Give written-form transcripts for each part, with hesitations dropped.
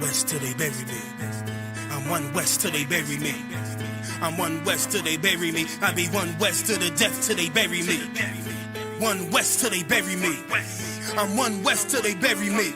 west till they bury me. I'm one west till they bury me. I'm one west till they bury me. I be one west to the death till they bury me. One west till they bury me. I'm one west till they bury me.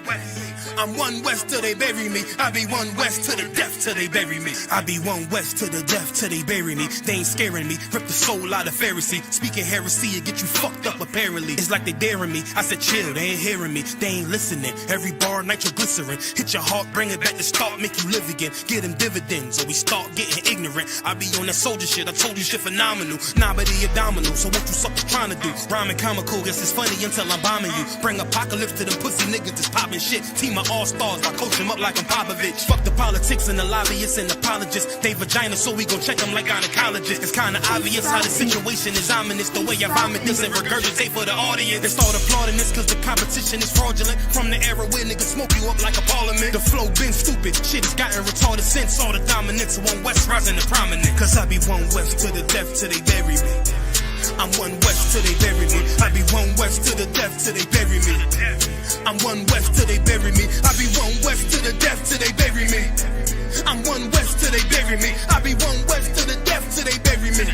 I'm one west till they bury me. I be one west to the death till they bury me. I be one west to the death till they bury me. They ain't scaring me. Rip the soul out of Pharisee. Speaking heresy, it get you fucked up apparently. It's like they daring me. I said chill, they ain't hearing me. They ain't listening. Every bar nitroglycerin. Hit your heart, bring it back to start, make you live again. Get them dividends or we start getting ignorant. I be on that soldier shit. I told you shit phenomenal. Nah, but he abdominal. So what you suckers trying to do? Rhyming comical, guess it's funny until I'm bombing you. Bring apocalypse to them pussy niggas that's popping shit. Team of all-stars, I coach them up like I'm Popovich. Fuck the politics and the lobbyists and apologists. They vagina, so we gon' check them like gynecologists. It's kinda obvious how the situation is ominous. The way I vomit this and regurgitate for the audience. They start applauding this cause the competition is fraudulent. From the era where niggas smoke you up like a parliament. The flow been stupid, shit has gotten retarded since all the dominance of one west rising to prominent. Cause I be one west to the death till they bury me. I'm one west till they bury me. I be one west to the death till they bury me. I'm one west till they bury me. I be one west to the death till they bury me. I'm one west till they bury me. I be one west to the death till they bury me.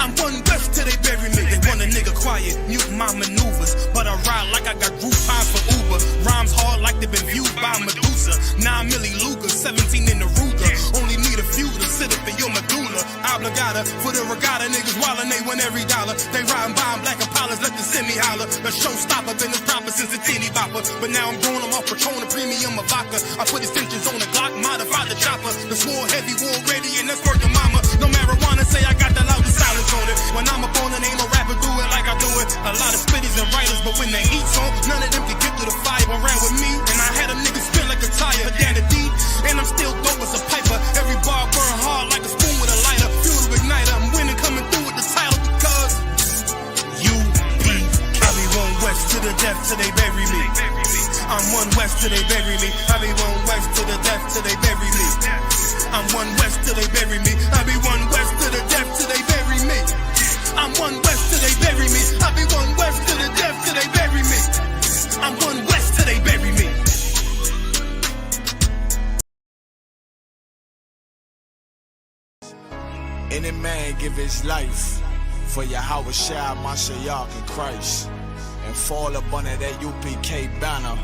I'm one west till they bury me. They want a nigga quiet, mute my maneuvers, but I ride like I got Groupon for Uber. Rhymes hard like they been viewed by Medusa. 9 milli Luger, 17 in the Ruger. Only need a few to sit up in your medulla. Obligata for the regatta, niggas wildin', they win every dollar. They riding by in black Impalas, let the semi holler. The showstopper been as proper since a teeny bopper, but now I'm growing them off Patron, a premium of vodka. I put extensions on the Glock, modify the chopper. The swore heavy, war ready, and that's worth the mama. No marijuana, say I got the loudest silence on it. When I'm up on it, ain't no rapper do it like I do it. A lot of spitties and writers, but when they heat's on, none of them can get to the fire around with me. And I had a nigga spin like a tire, down the deep, and I'm still dope as a piper. Every bar burn hard like a spoon with a lighter. Fuel to ignite, I'm winning, coming through with the title because UPK. I be one west to the death till they bury me. I'm one west till they bury me. I be one west to the death till they bury me. I'm one west till they bury me. I be one west to the death till they bury me. I'm one west till they bury me. I be one west to the death till they bury me. I'm one west till they bury me. Any man give his life for Yahweh Shai, Mashiach, and Christ, and fall up under that UPK banner.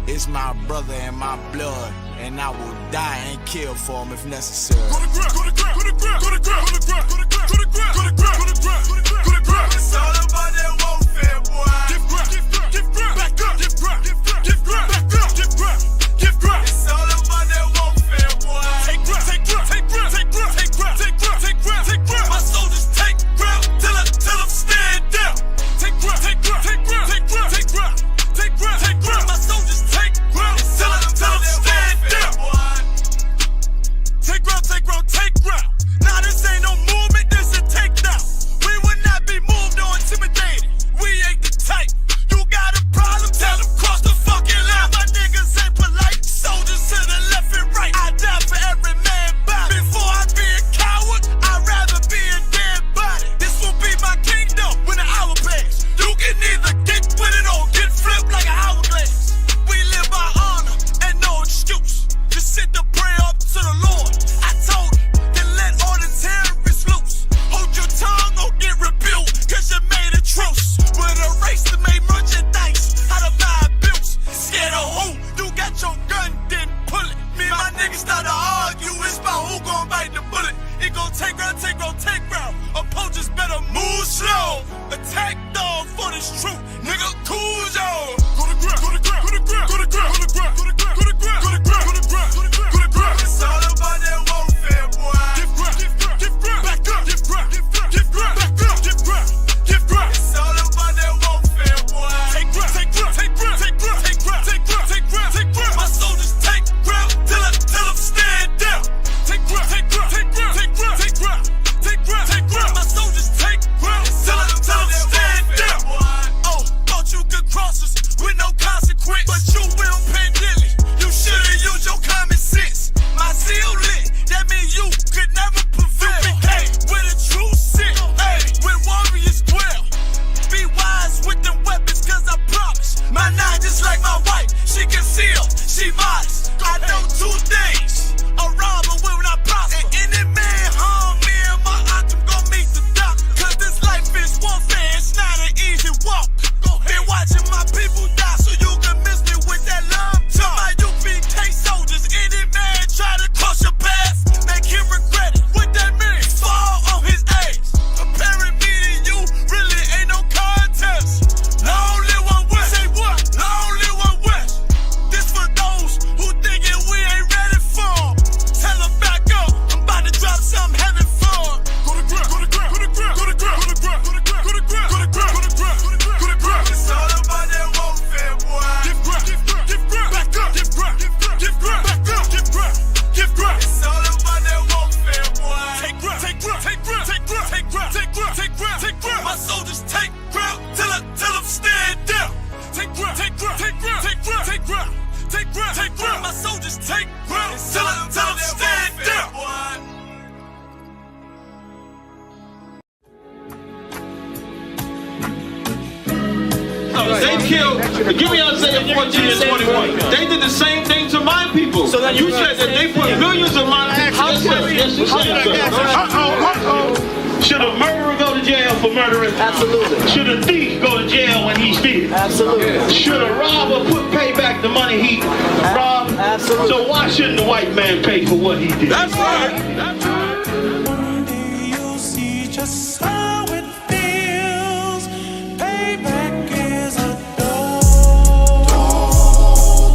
It's my brother and my blood, and I will die and kill for him if necessary. Go to ground, go to ground, go to ground, go to ground, go to ground, go to ground, go to ground, go to ground, go to ground, go to ground. It's all about that warfare, boy. Give ground, give ground, back up, give ground, give ground, back up, give ground, give ground. It's all about that warfare, boy. Take ground, take ground, take ground, take ground, take ground, take ground, take ground, take ground. My soldiers take ground till them stand down. Take ground, take ground, take ground, take ground, take ground, take ground, take ground. My soldiers take ground till them stand down. Take ground, take ground, take ground. Nah, this ain't no movement, this a takedown. We will not They killed, give me Isaiah 14 and 21. They did the same thing to my people. So you said that they put millions of my people. Should a murderer go to jail for murdering? Absolutely. Should a thief go to jail when he steals? Absolutely. Should a robber pay back the money he robbed? Absolutely. So why shouldn't the white man pay for what he did? That's right. That's right. You'll see just how it feels. Payback is a dog.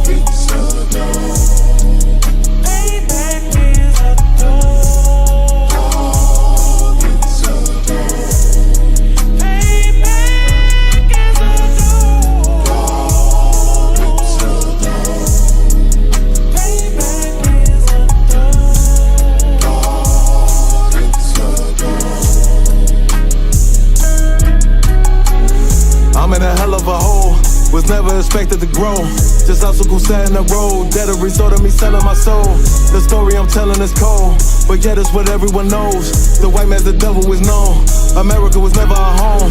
It's a dog. Payback is a dog. I'm in a hell of a hole, was never expected to grow. Just obstacles set in the road, that a result of me selling my soul. The story I'm telling is cold, but yet it's what everyone knows. The white man's the devil is known. America was never our home,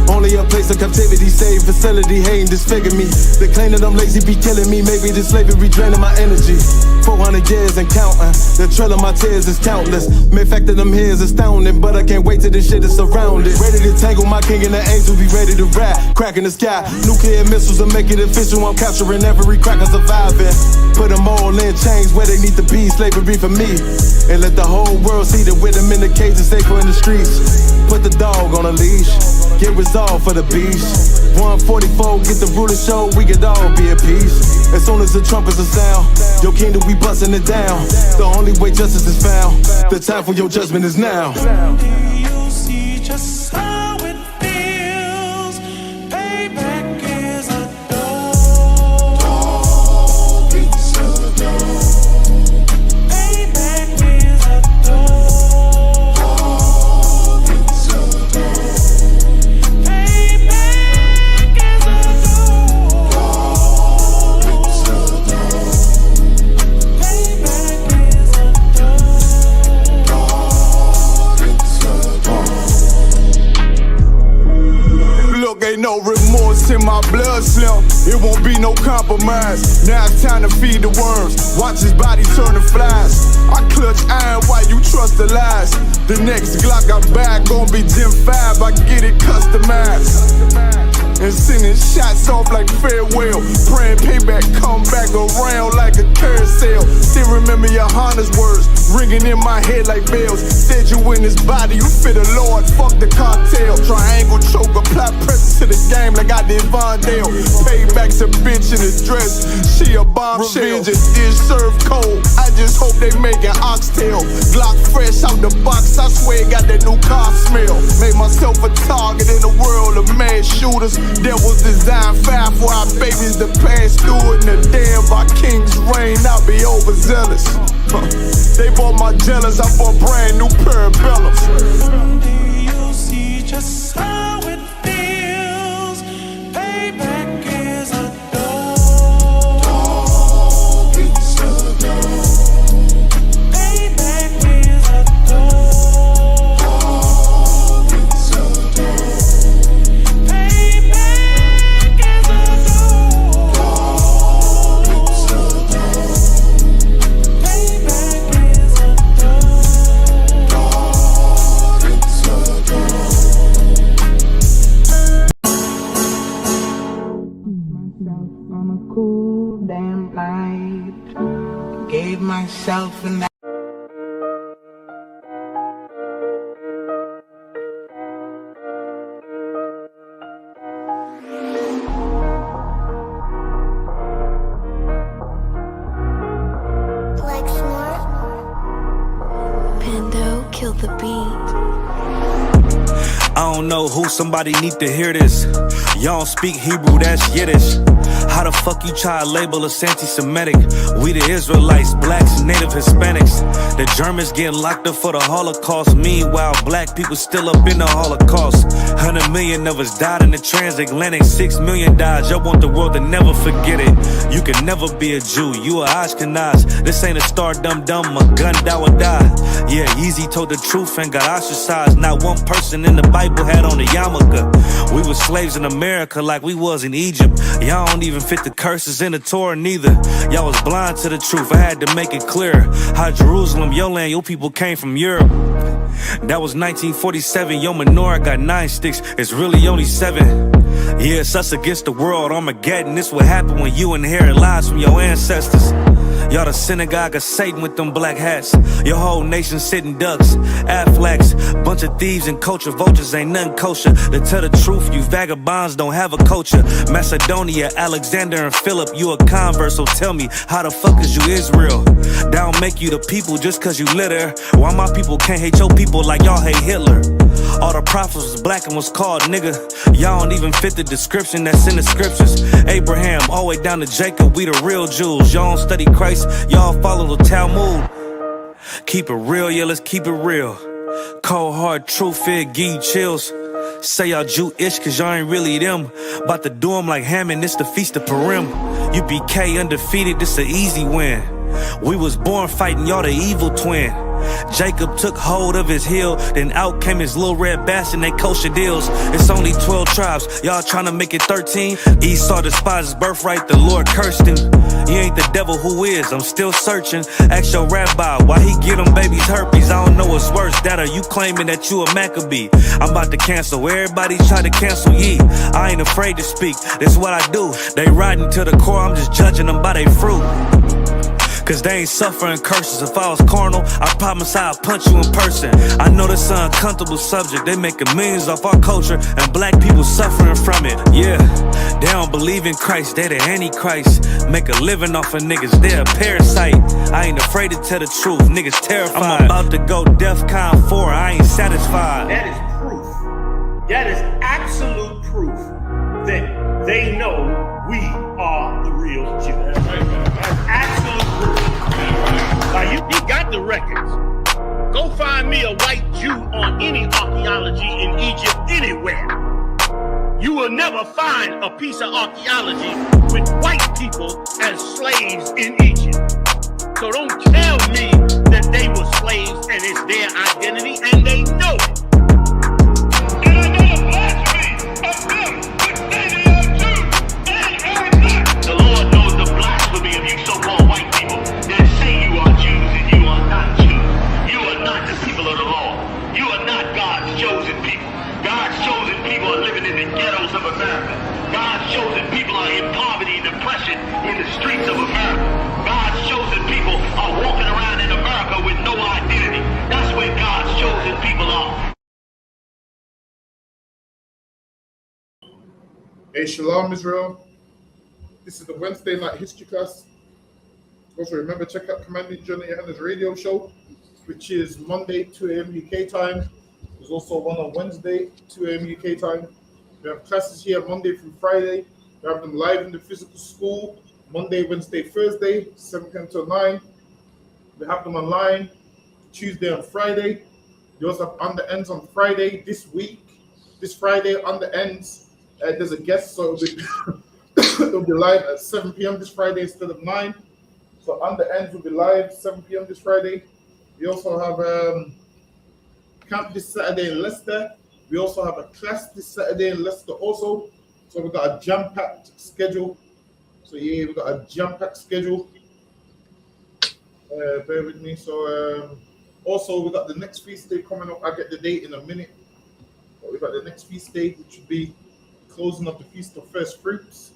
only a place of captivity, saved facility, hating, disfigure me. They claim that I'm lazy, be killing me. Maybe this slavery draining my energy. 400 years and counting, the trail of my tears is countless. Main fact that I'm here is astounding, but I can't wait till this shit is surrounded. Ready to tangle my king and the angels, be ready to rap. Cracking the sky, nuclear missiles will make it official. I'm capturing every cracker surviving. Put them all in chains where they need to be, slavery for me. And let the whole world see that with them in the cages, safer in the streets. Put the dog on a leash, get resolved for the beast. 144, get the ruler show, we could all be at peace. As soon as the trumpets are sound, your kingdom we busting it down. The only way justice is found, the time for your judgment is now. You'll see just how it feels. Payback is a dog. It's a dog. Payback is a dog. It's a dog. Payback is a dog. It's a dog. Payback is a dog. Look, ain't no remorse in my blood slim. It won't be no compromise. Now it's time to feed the worms. Watch his body turn to flies. I clutch iron while you trust the lies. The next Glock I buy gon' be Gen 5. I get it customized. And sending shots off like farewell. Praying payback come back around like a carousel. Still remember your Honda's words ringing in my head like bells. Said you in this body, you fit a Lord, fuck the cartel. Triangle choke, apply pressure to the game like I did Vondale. Payback's a bitch in a dress, she a bombshell. Revenge is served cold, I just hope they make an oxtail. Glock fresh out the box, I swear it got that new car smell. Made myself a target in the world of mad shooters. That was designed fire for our babies to pass through. In the day of our king's reign, I'll be overzealous. They bought my jealous, I bought brand new parabellums. You'll see just how it feels. Payback is a dog. It's a dog. Payback is a dog. It's a dog. Payback is a dog. It's a dog. Payback is a dog. It's a dog. On a cool damn night, gave myself an Pando killed the beat. I don't know who, somebody need to hear this. Y'all don't speak Hebrew, that's Yiddish. How the fuck you try to label us anti-Semitic? We the Israelites, blacks, native Hispanics. The Germans getting locked up for the Holocaust. Meanwhile, black people still up in the Holocaust. 100 million of us died in the transatlantic. 6 million died, y'all want the world to never forget it. You can never be a Jew, you a Ashkenaz. This ain't a star dum-dum, a gun die or die. Yeah, Yeezy told the truth and got ostracized. Not one person in the Bible had on the yarmulke. We was slaves in America like we was in Egypt. Y'all don't even fit the curses in the Torah neither. Y'all was blind to the truth, I had to make it clear. How Jerusalem, your land, your people came from Europe. That was 1947, your menorah got 9 sticks, it's really only 7. Yeah, it's us against the world, Armageddon. This what happened when you inherit lies from your ancestors. Y'all the synagogue of Satan with them black hats. Your whole nation sitting ducks, Aflacs. Bunch of thieves and culture vultures, ain't nothing kosher. To tell the truth, you vagabonds don't have a culture. Macedonia, Alexander and Philip, you a convert, so tell me, how the fuck is you Israel? That don't make you the people just cause you live there. Why my people can't hate your people like y'all hate Hitler? All the prophets was black and was called nigga. Y'all don't even fit the description that's in the scriptures. Abraham, all the way down to Jacob, we the real Jews. Y'all don't study Christ, y'all follow the Talmud. Keep it real, yeah, let's keep it real. Cold hard truth, it give you chills. Say y'all Jewish cause y'all ain't really them. About to do them like Hammond, this the Feast of Purim. UPK undefeated, this an easy win. We was born fighting, y'all the evil twin. Jacob took hold of his heel, then out came his little red bastard and they kosher deals. It's only 12 tribes, y'all trying to make it 13. Esau despised his birthright, the Lord cursed him. He ain't the devil, who is? I'm still searching. Ask your rabbi why he get them babies herpes. I don't know what's worse, that or you claiming that you a Maccabee. I'm about to cancel, everybody try to cancel ye. I ain't afraid to speak, that's what I do. They riding to the core, I'm just judging them by their fruit. Cause they ain't suffering curses. If I was carnal, I promise I'd punch you in person. I know this an uncomfortable subject. They making millions off our culture and black people suffering from it. Yeah, they don't believe in Christ, they the Antichrist. Make a living off of niggas, they a parasite. I ain't afraid to tell the truth, niggas terrified. I'm about to go DEFCON 4, I ain't satisfied. That is proof. That is absolute proof that they know we are the real Jews. That's absolute proof. Now you got the records. Go find me a white Jew on any archaeology in Egypt anywhere. You will never find a piece of archaeology with white people as slaves in Egypt. So don't tell me that they were slaves and it's their identity, and they know it. And I know the blasphemy of them which say they are Jews and are not. The Lord knows the blasphemy of you so-called white people that say you are Jews and you are not Jews. You are not the people of the law. You are not God's chosen people. God's chosen people are living in the ghettos of America. God's chosen people are in poverty and depression in the streets of America. God's chosen people are walking around in America with no identity. That's where God's chosen people are. Hey, Shalom Israel. This is the Wednesday night history class. Also remember, check out Commanding Johnny Yohanna's radio show, which is Monday, 2 a.m. UK time. There's also one on Wednesday, 2 a.m. UK time. We have classes here Monday through Friday. We have them live in the physical school, Monday, Wednesday, Thursday, 7 p.m. till 9. We have them online Tuesday and Friday. We also have On the Ends on Friday this week. This Friday, On the Ends, there's a guest, so it'll be live at 7 p.m. this Friday instead of 9. So On the Ends will be live 7 p.m. this Friday. We also have camp this Saturday in Leicester. We also have a class this Saturday in Leicester also. So we've got a jam-packed schedule. So yeah, we've got a jam-packed schedule. Bear with me. So also we've got the next feast day coming up. I'll get the date in a minute. But we've got the next feast day, which will be closing of the Feast of First Fruits.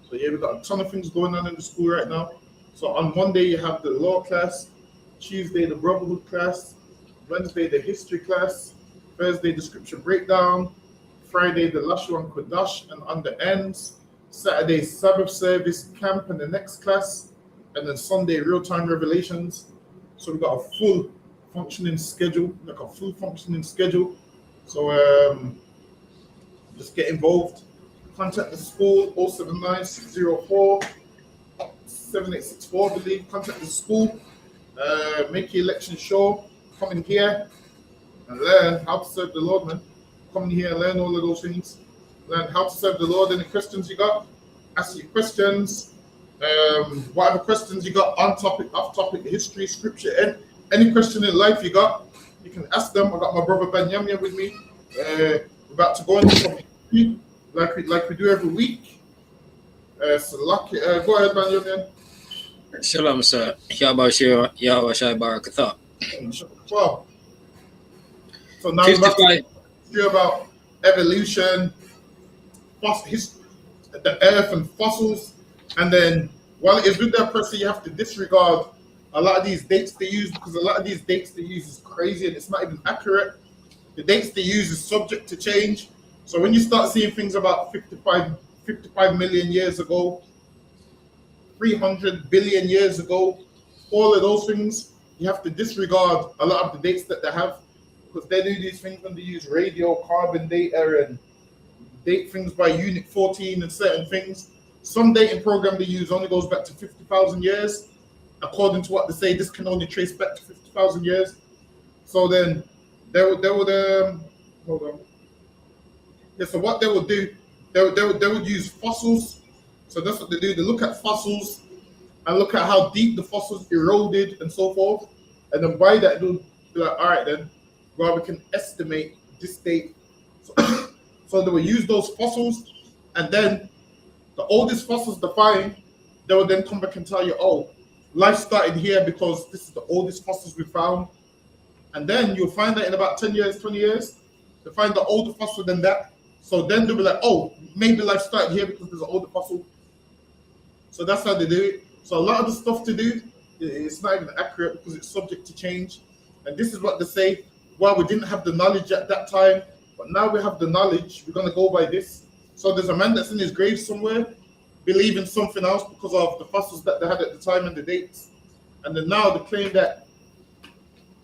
So yeah, we've got a ton of things going on in the school right now. So on Monday you have the law class, Tuesday the brotherhood class, Wednesday the history class, Thursday the scripture breakdown, Friday the Lashu and Kodash and On the Ends, Saturday Sabbath service, camp and the next class, and then Sunday real-time revelations. So we've got a full functioning schedule, So just get involved. Contact the school 079-604-7864, I believe. Contact the school. Make your election sure. Come in here and learn how to serve the Lord, man. Come in here and learn all of those things. Learn how to serve the Lord. Any questions you got? Ask your questions. Whatever questions you got, on topic, off topic, history, scripture, and any question in life you got, you can ask them. I got my brother Ben Yamya with me. about to go into some history like we do every week. So lucky. Go ahead, man, man. Shalom, sir. Yahweh Shai Barakatha. Well, so now we're about to 55. hear about evolution, the earth and fossils, and then while it is with that person, you have to disregard a lot of these dates they use, because a lot of these dates they use is crazy and it's not even accurate. The dates they use is subject to change. So when you start seeing things about 55 million years ago, 300 billion years ago, all of those things, you have to disregard a lot of the dates that they have, because they do these things when they use radiocarbon data and date things by unit 14 and certain things. Some dating program they use only goes back to 50,000 years. According to what they say, this can only trace back to 50,000 years. So then they would hold on. Yeah, so what they would do, they would use fossils. So that's what they do. They look at fossils and look at how deep the fossils eroded and so forth. And then by that, they'll be like, all right, then, well, we can estimate this date. So they will use those fossils, and then the oldest fossils they find, they will then come back and tell you, oh, life started here because this is the oldest fossils we found. And then you'll find that in about 10 years, 20 years, they find the older fossil than that. So then they'll be like, oh, maybe life started here because there's an older fossil. So that's how they do it. So a lot of the stuff to do, it's not even accurate because it's subject to change. And this is what they say, well, we didn't have the knowledge at that time, but now we have the knowledge, we're going to go by this. So there's a man that's in his grave somewhere, believing something else because of the fossils that they had at the time and the dates. And then now they claim that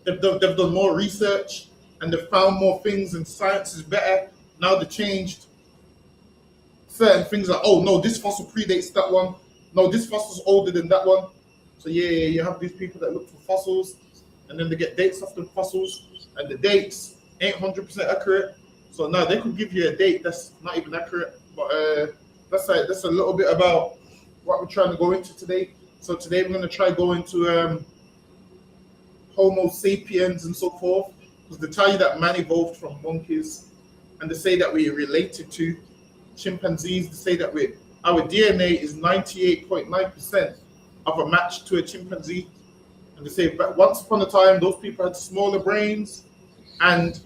they've done more research and they've found more things and science is better. Now they changed certain things like, oh, no, this fossil predates that one. No, this fossil's older than that one. So yeah, you have these people that look for fossils and then they get dates off the fossils and the dates ain't 100% accurate. So now they could give you a date that's not even accurate. But that's a little bit about what we're trying to go into today. So today we're going to try go into Homo sapiens and so forth, because they tell you that man evolved from monkeys, and they say that we're related to chimpanzees. They say that our DNA is 98.9% of a match to a chimpanzee. And they say that once upon a time, those people had smaller brains and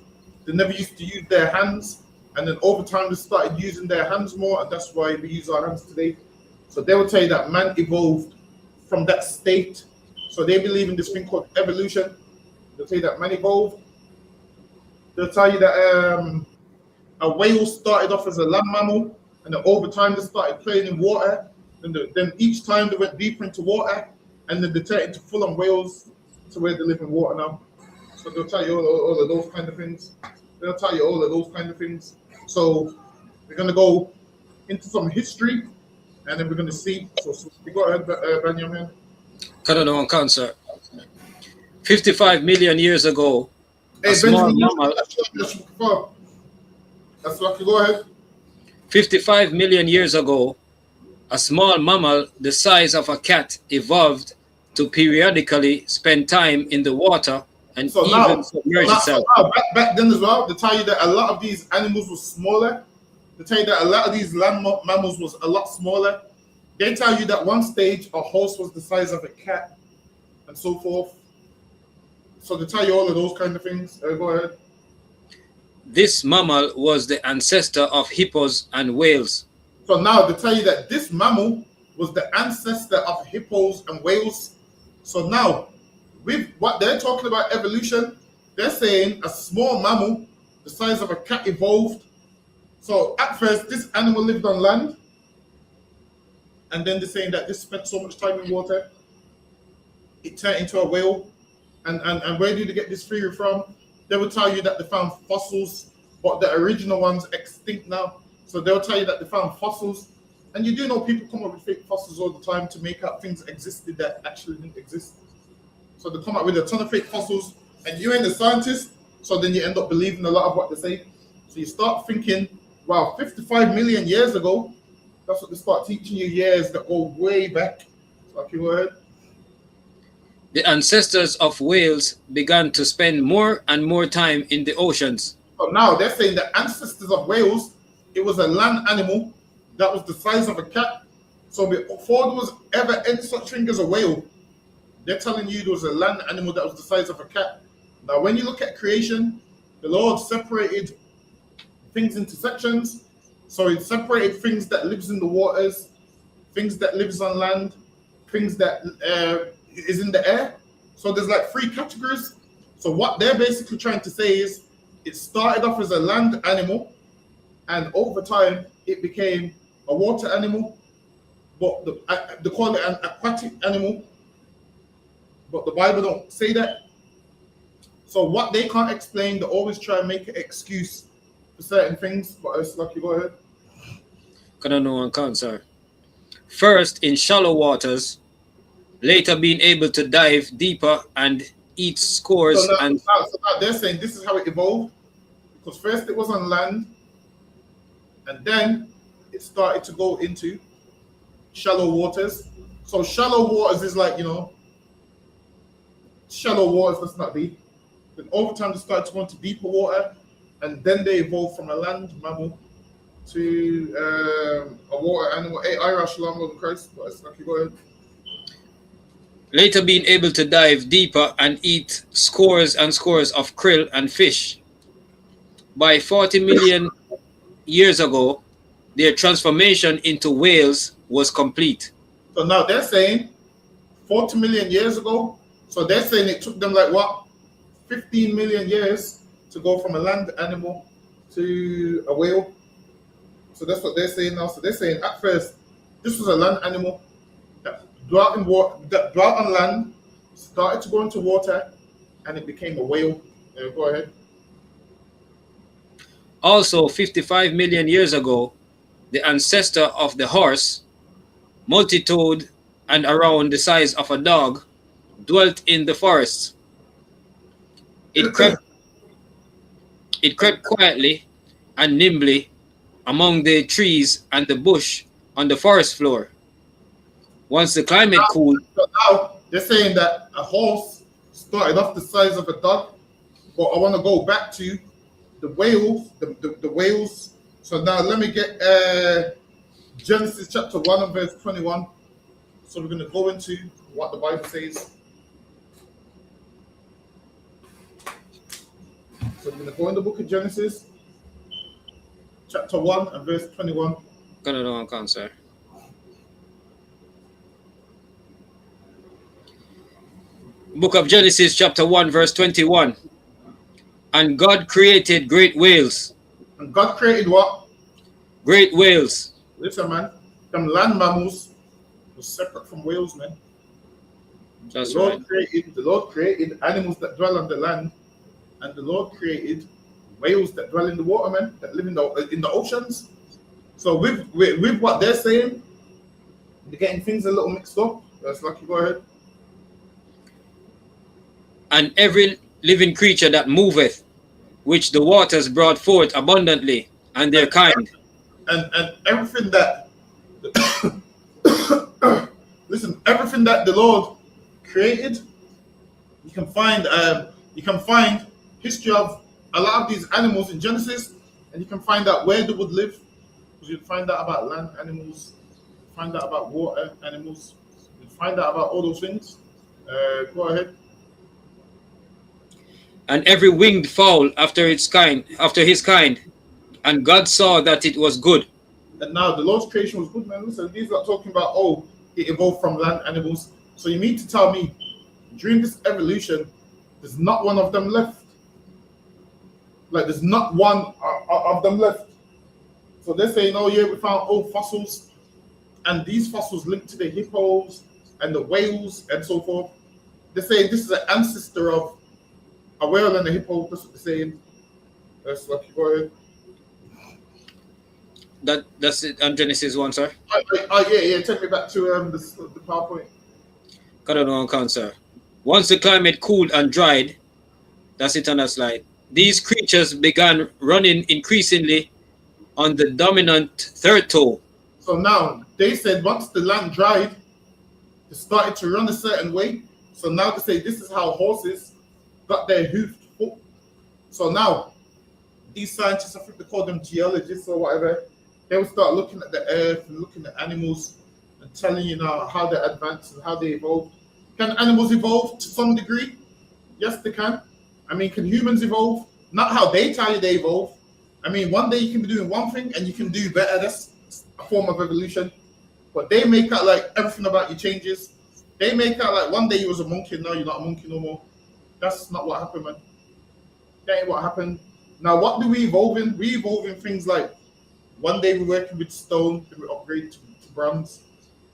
they never used to use their hands. And then over time, they started using their hands more, and that's why we use our hands today. So they will tell you that man evolved from that state. So they believe in this thing called evolution. They'll tell you that man evolved. They'll tell you that a whale started off as a land mammal, and then over time they started playing in water. And then each time they went deeper into water, and then they turned into full-on whales to where they live in water now. So they'll tell you all of those kind of things. They'll tell you all of those kind of things. So we're going to go into some history, and then we're going to see. So go ahead, Benjamin. Canada on cancer. 55 million years ago, Hey, a small Benjamin, mammal. that's lucky. Go ahead. 55 million years ago, a small mammal the size of a cat evolved to periodically spend time in the water and So even submerge itself. Back then as well, they tell you that a lot of these animals were smaller. They tell you that a lot of these land mammals was a lot smaller. They tell you that one stage a horse was the size of a cat and so forth. So they tell you all of those kind of things. Go ahead. This mammal was the ancestor of hippos and whales. So now they tell you that this mammal was the ancestor of hippos and whales. So now, with what they're talking about evolution, they're saying a small mammal the size of a cat evolved. So at first, this animal lived on land, and then they're saying that this spent so much time in water, it turned into a whale. And where did they get this theory from? They will tell you that they found fossils, but the original ones extinct now. So they'll tell you that they found fossils. And you do know people come up with fake fossils all the time to make up things existed that actually didn't exist. So they come up with a ton of fake fossils, and you ain't a scientist, so then you end up believing a lot of what they say. So you start thinking, wow, 55 million years ago, that's what they start teaching you, years that go way back. So okay, go ahead. The ancestors of whales began to spend more and more time in the oceans. So now they're saying the ancestors of whales, it was a land animal that was the size of a cat. So before there was ever any such thing as a whale, they're telling you there was a land animal that was the size of a cat. Now, when you look at creation, the Lord separated things into sections. So He separated things that lives in the waters, things that lives on land, things that is in the air. So there's like 3 categories. So what they're basically trying to say is it started off as a land animal, and over time it became a water animal, but they call it an aquatic animal, but the Bible don't say that. So what they can't explain, they always try and make an excuse for certain things. But it's lucky, go ahead. Can no one count, sir? First in shallow waters, later being able to dive deeper and eat scores. So now they're saying this is how it evolved, because first it was on land, and then it started to go into shallow waters. So shallow waters is like, shallow waters, that's not deep. Then over time they started to go into deeper water, and then they evolved from a land mammal to a water animal. Hey, Ira, Shalom, Lord Christ. But it's lucky, go ahead. Later being able to dive deeper and eat scores and scores of krill and fish. By 40 million years ago, their transformation into whales was complete. So now they're saying 40 million years ago. So they're saying it took them like what? 15 million years to go from a land animal to a whale. So that's what they're saying now. So they're saying at first this was a land animal that dwelt in water, that dwelt on land, started to go into water, and it became a whale. Go ahead. Also, 55 million years ago, the ancestor of the horse, multitude and around the size of a dog, dwelt in the forests. It crept quietly and nimbly among the trees and the bush on the forest floor. Once the climate cooled. So now they're saying that a horse started off the size of a dog, but I want to go back to the whales, the whales. So now let me get Genesis chapter 1 and verse 21. So we're going to go into what the Bible says. So we're going to go in the book of Genesis, chapter 1 and verse 21. Sir. Book of Genesis, chapter 1, verse 21. And God created great whales. And God created what? Great whales. Listen, man. Them land mammals were separate from whales, man. That's the Lord right. The Lord created animals that dwell on the land, and the Lord created whales that dwell in the water, man, that live in the oceans. So with what they're saying, they're getting things a little mixed up. That's lucky. Go ahead. And every living creature that moveth, which the waters brought forth abundantly, and their kind. And everything that listen, everything that the Lord created, you can find history of a lot of these animals in Genesis, and you can find out where they would live. You find out about land animals, find out about water animals, you find out about all those things. Go ahead. And every winged fowl after his kind, and God saw that it was good. And now the Lord's creation was good, man. Listen, these are talking about it evolved from land animals. So you mean to tell me during this evolution, there's not one of them left? Like there's not one of them left. So they're saying, oh yeah, we found old fossils, and these fossils linked to the hippos and the whales and so forth. They're saying this is an ancestor of a whale and a hippo. That's what they're saying. That's lucky. Go ahead. That's it on Genesis 1, sir. Yeah. Take me back to the PowerPoint. Got it on account, sir. Once the climate cooled and dried, that's it on that slide. These creatures began running increasingly on the dominant third toe. So now they said once the land dried, they started to run a certain way. So now they say this is how horses got their hoofed foot. So now these scientists, I think they call them geologists or whatever, they will start looking at the earth and looking at animals and telling you now how they advance and how they evolve. Can animals evolve to some degree? Yes, they can. I mean, can humans evolve? Not how they tell you they evolve. I mean, one day you can be doing one thing and you can do better. That's a form of evolution. But they make out like everything about you changes. They make out like one day you was a monkey and now you're not a monkey no more. That's not what happened, man. That ain't what happened. Now, what do we evolve in? We evolve in things like one day we're working with stone, then we upgrade to bronze,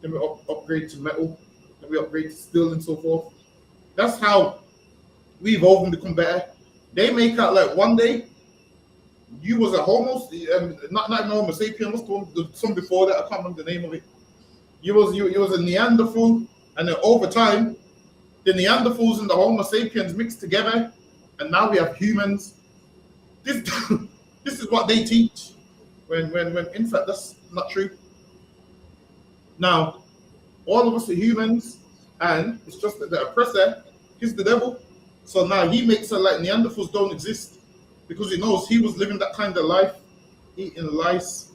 then we upgrade to metal, then we upgrade to steel and so forth. That's how we evolve and become better. They make out like one day you was a Homo, not even Homo sapien. What's the some before that? I can't remember the name of it. You was a Neanderthal, and then over time, the Neanderthals and the Homo sapiens mixed together, and now we have humans. This this is what they teach. When in fact that's not true. Now, all of us are humans, and it's just that the oppressor is the devil. So now he makes it like Neanderthals don't exist because he knows he was living that kind of life, eating lice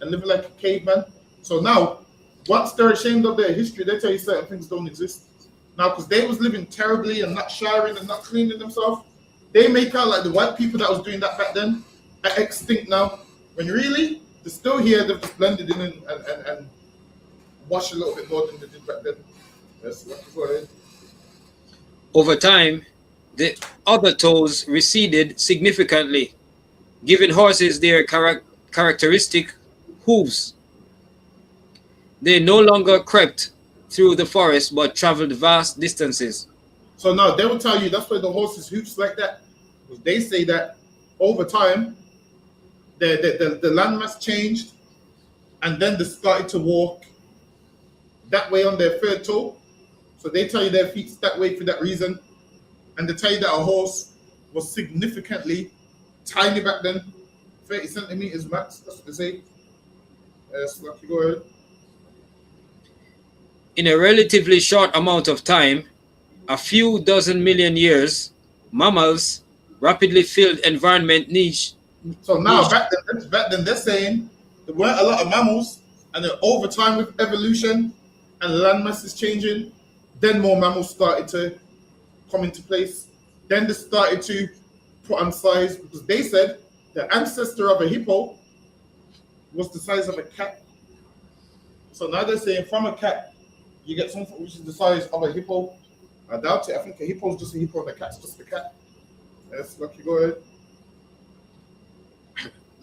and living like a caveman. So now, once they're ashamed of their history, they tell you certain things don't exist. Now, because they was living terribly and not showering and not cleaning themselves, they make out like the white people that was doing that back then are extinct now. When really, they're still here, they've just blended in and washed a little bit more than they did back then. Yes, go ahead. Over time, the other toes receded significantly, giving horses their characteristic hooves. They no longer crept through the forest but traveled vast distances. So now they will tell you that's why the horses hooves like that. Because they say that over time, the landmass changed, and then they started to walk that way on their third toe. So they tell you their feet's that way for that reason. And they tell you that a horse was significantly tiny back then, 30 centimeters max, that's what they say. So lucky, go ahead. In a relatively short amount of time, a few dozen million years, mammals rapidly filled environment niche. So now back then they're saying there weren't a lot of mammals, and then over time with evolution and landmass is changing, then more mammals started to come into place. Then they started to put on size because they said the ancestor of a hippo was the size of a cat. So now they're saying from a cat you get something which is the size of a hippo. I doubt it. I think a hippo is just a hippo and a cat's just a cat. Yes, lucky, go ahead.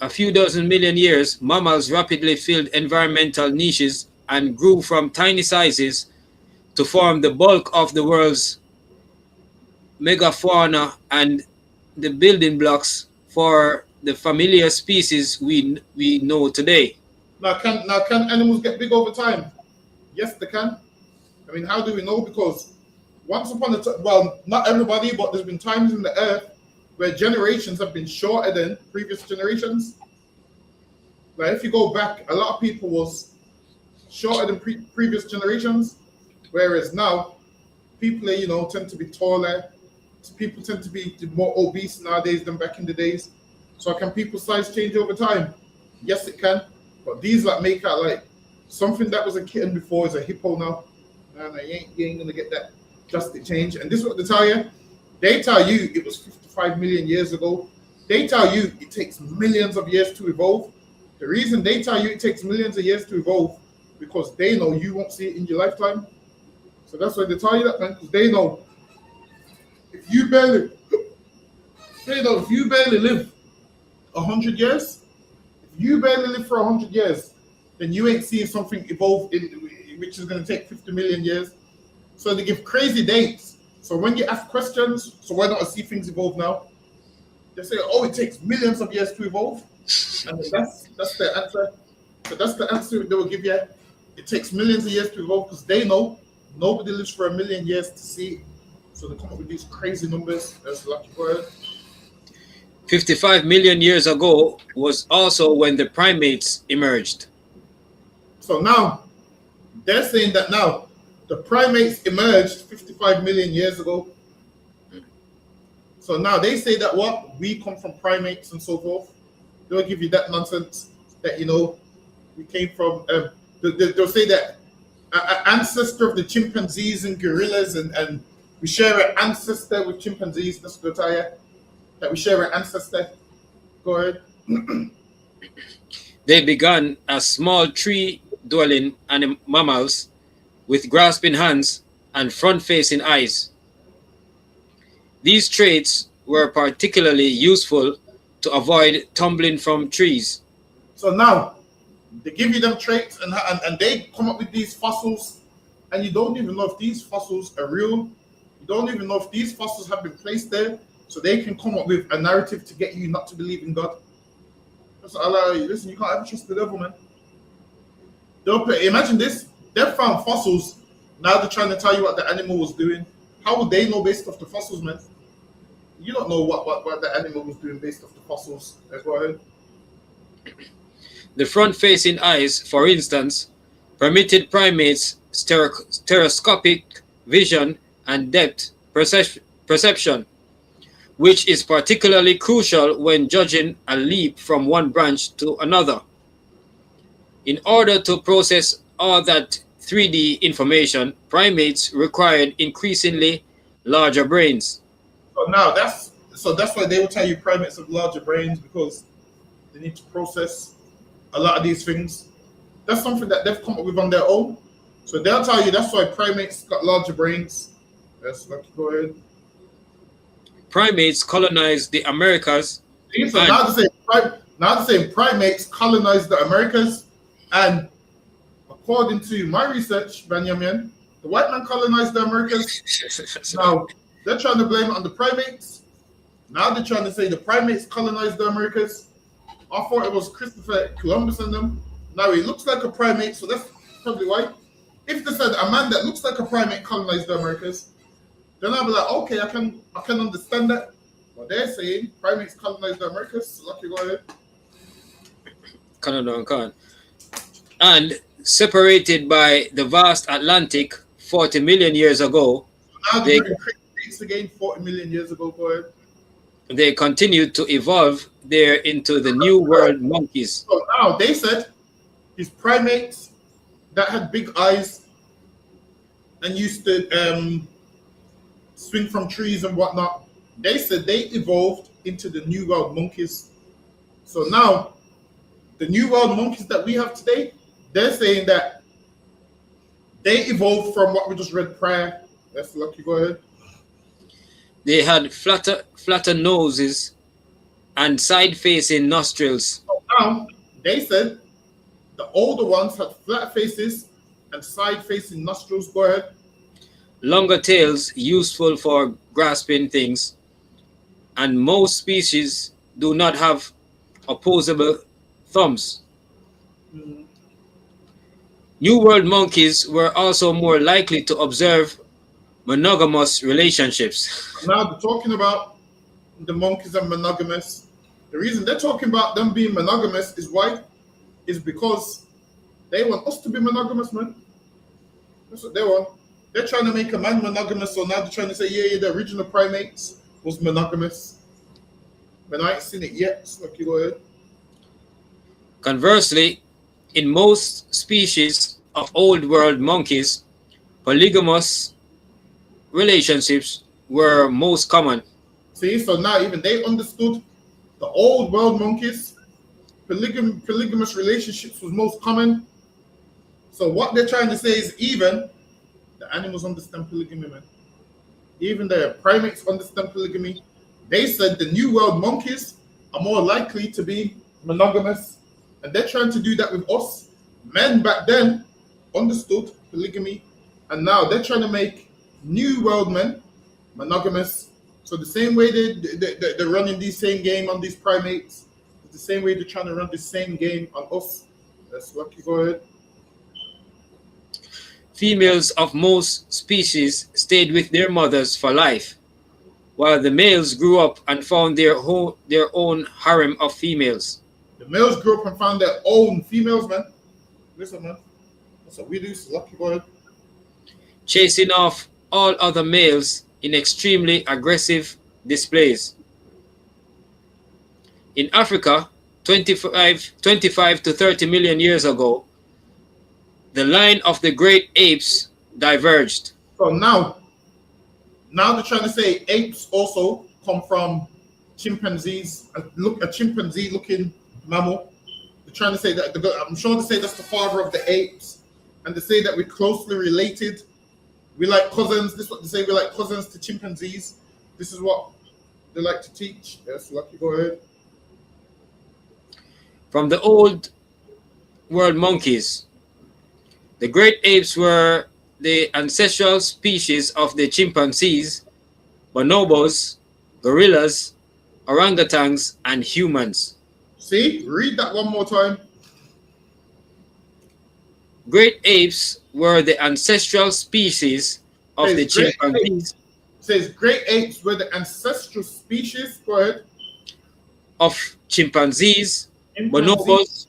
A few dozen million years, mammals rapidly filled environmental niches and grew from tiny sizes to form the bulk of the world's megafauna and the building blocks for the familiar species we know today. Now can animals get big over time? Yes, they can. I mean, how do we know? Because once upon a time, well, not everybody, but there's been times in the earth where generations have been shorter than previous generations. Like if you go back, a lot of people was shorter than previous generations, whereas now people, tend to be taller. People tend to be more obese nowadays than back in the days. So can people's size change over time? Yes, it can. But these make out like something that was a kitten before is a hippo now. And you ain't gonna get that drastic change. And this is what they tell you. They tell you it was 55 million years ago. They tell you it takes millions of years to evolve. The reason they tell you it takes millions of years to evolve because they know you won't see it in your lifetime. So that's why they tell you that, man, because they know if you barely live 100 years, if you barely live for 100 years, then you ain't seeing something evolve which is going to take 50 million years. So they give crazy dates. So when you ask questions, so why not see things evolve now? They say, oh, it takes millions of years to evolve. And that's the answer. So that's the answer they will give you. It takes millions of years to evolve because they know nobody lives for a million years to see it. So they come up with these crazy numbers. That's lucky word. 55 million years ago was also when the primates emerged. So now, they're saying that now the primates emerged 55 million years ago. So now they say that what? We come from primates and so forth. They'll give you that nonsense that, you know, we came from, they'll say that an ancestor of the chimpanzees and gorillas, and we share an ancestor with chimpanzees. That's what they'll tell you, that we share an ancestor. Go ahead. They began as small tree-dwelling mammals with grasping hands and front-facing eyes. These traits were particularly useful to avoid tumbling from trees. So now they give you them traits, and they come up with these fossils, and you don't even know if these fossils are real. You don't even know if these fossils have been placed there, so they can come up with a narrative to get you not to believe in God. So listen, you can't ever trust the devil, man. Imagine this: they found fossils. Now they're trying to tell you what the animal was doing. How would they know based off the fossils, man? You don't know what the animal was doing based off the fossils. Go ahead. The front-facing eyes, for instance, permitted primates stereoscopic vision and depth perception, which is particularly crucial when judging a leap from one branch to another. In order to process all that 3D information, primates required increasingly larger brains. So now that's why they will tell you primates have larger brains, because they need to process a lot of these things. That's something that they've come up with on their own. So they'll tell you that's why primates got larger brains. That's lucky. Go ahead. Primates colonized the Americas. So now they're saying primates colonized the Americas, and according to my research, Benjamin, the white man colonized the Americas. Now they're trying to blame it on the primates. Now they're trying to say the primates colonized the Americas. I thought it was Christopher Columbus and them. Now he looks like a primate, so that's probably why. If they said a man that looks like a primate colonized the Americas, then I'll be like, okay, I can understand that. But they're saying primates colonized the Americas. So lucky, go ahead. Canada and separated by the vast Atlantic 40 million years ago. So now they're again 40 million years ago. Go ahead. They continued to evolve there into the New World monkeys. So now they said these primates that had big eyes and used to swing from trees and whatnot, they said they evolved into the New World monkeys. So now the New World monkeys that we have today, they're saying that they evolved from what we just read prior. That's lucky. Go ahead. They had flatter noses and side-facing nostrils. So now they said the older ones had flat faces and side-facing nostrils. Go ahead. Longer tails useful for grasping things, and most species do not have opposable thumbs. New World monkeys were also more likely to observe monogamous relationships. Now they're talking about the monkeys are monogamous. The reason they're talking about them being monogamous is why? Is because they want us to be monogamous, man. That's what they want. They're trying to make a man monogamous, so now they're trying to say, yeah, the original primates was monogamous. But I ain't seen it yet, so you go ahead. Conversely, in most species of Old World monkeys, polygamous relationships were most common. See, so now even they understood the Old World monkeys, polygamous relationships was most common. So what they're trying to say is even the animals understand polygamy, man. Even the primates understand polygamy. They said the New World monkeys are more likely to be monogamous, and they're trying to do that with us. Men back then understood polygamy, and now they're trying to make New World men monogamous. So the same way they're running the same game on these primates, the same way they're trying to run the same game on us. That's lucky. Go ahead. Females of most species stayed with their mothers for life, while the males grew up and found their own harem of females. The males grew up and found their own females, man. Listen, man. That's what we do. So lucky. Go ahead. Chasing off all other males in extremely aggressive displays. In Africa, 25 to 30 million years ago, the line of the great apes diverged. So now they're trying to say apes also come from chimpanzees. A chimpanzee looking mammal. They're trying to say that, I'm sure they say that's the father of the apes, and they say that we're closely related. We like cousins. This is what they say. We like cousins to chimpanzees. This is what they like to teach. Yes, Lucky, go ahead. From the old world monkeys, the great apes were the ancestral species of the chimpanzees, bonobos, gorillas, orangutans, and humans. See, read that one more time. Great apes were the ancestral species of the chimpanzees. Says great apes were the ancestral species. Go ahead. Of chimpanzees, bonobos,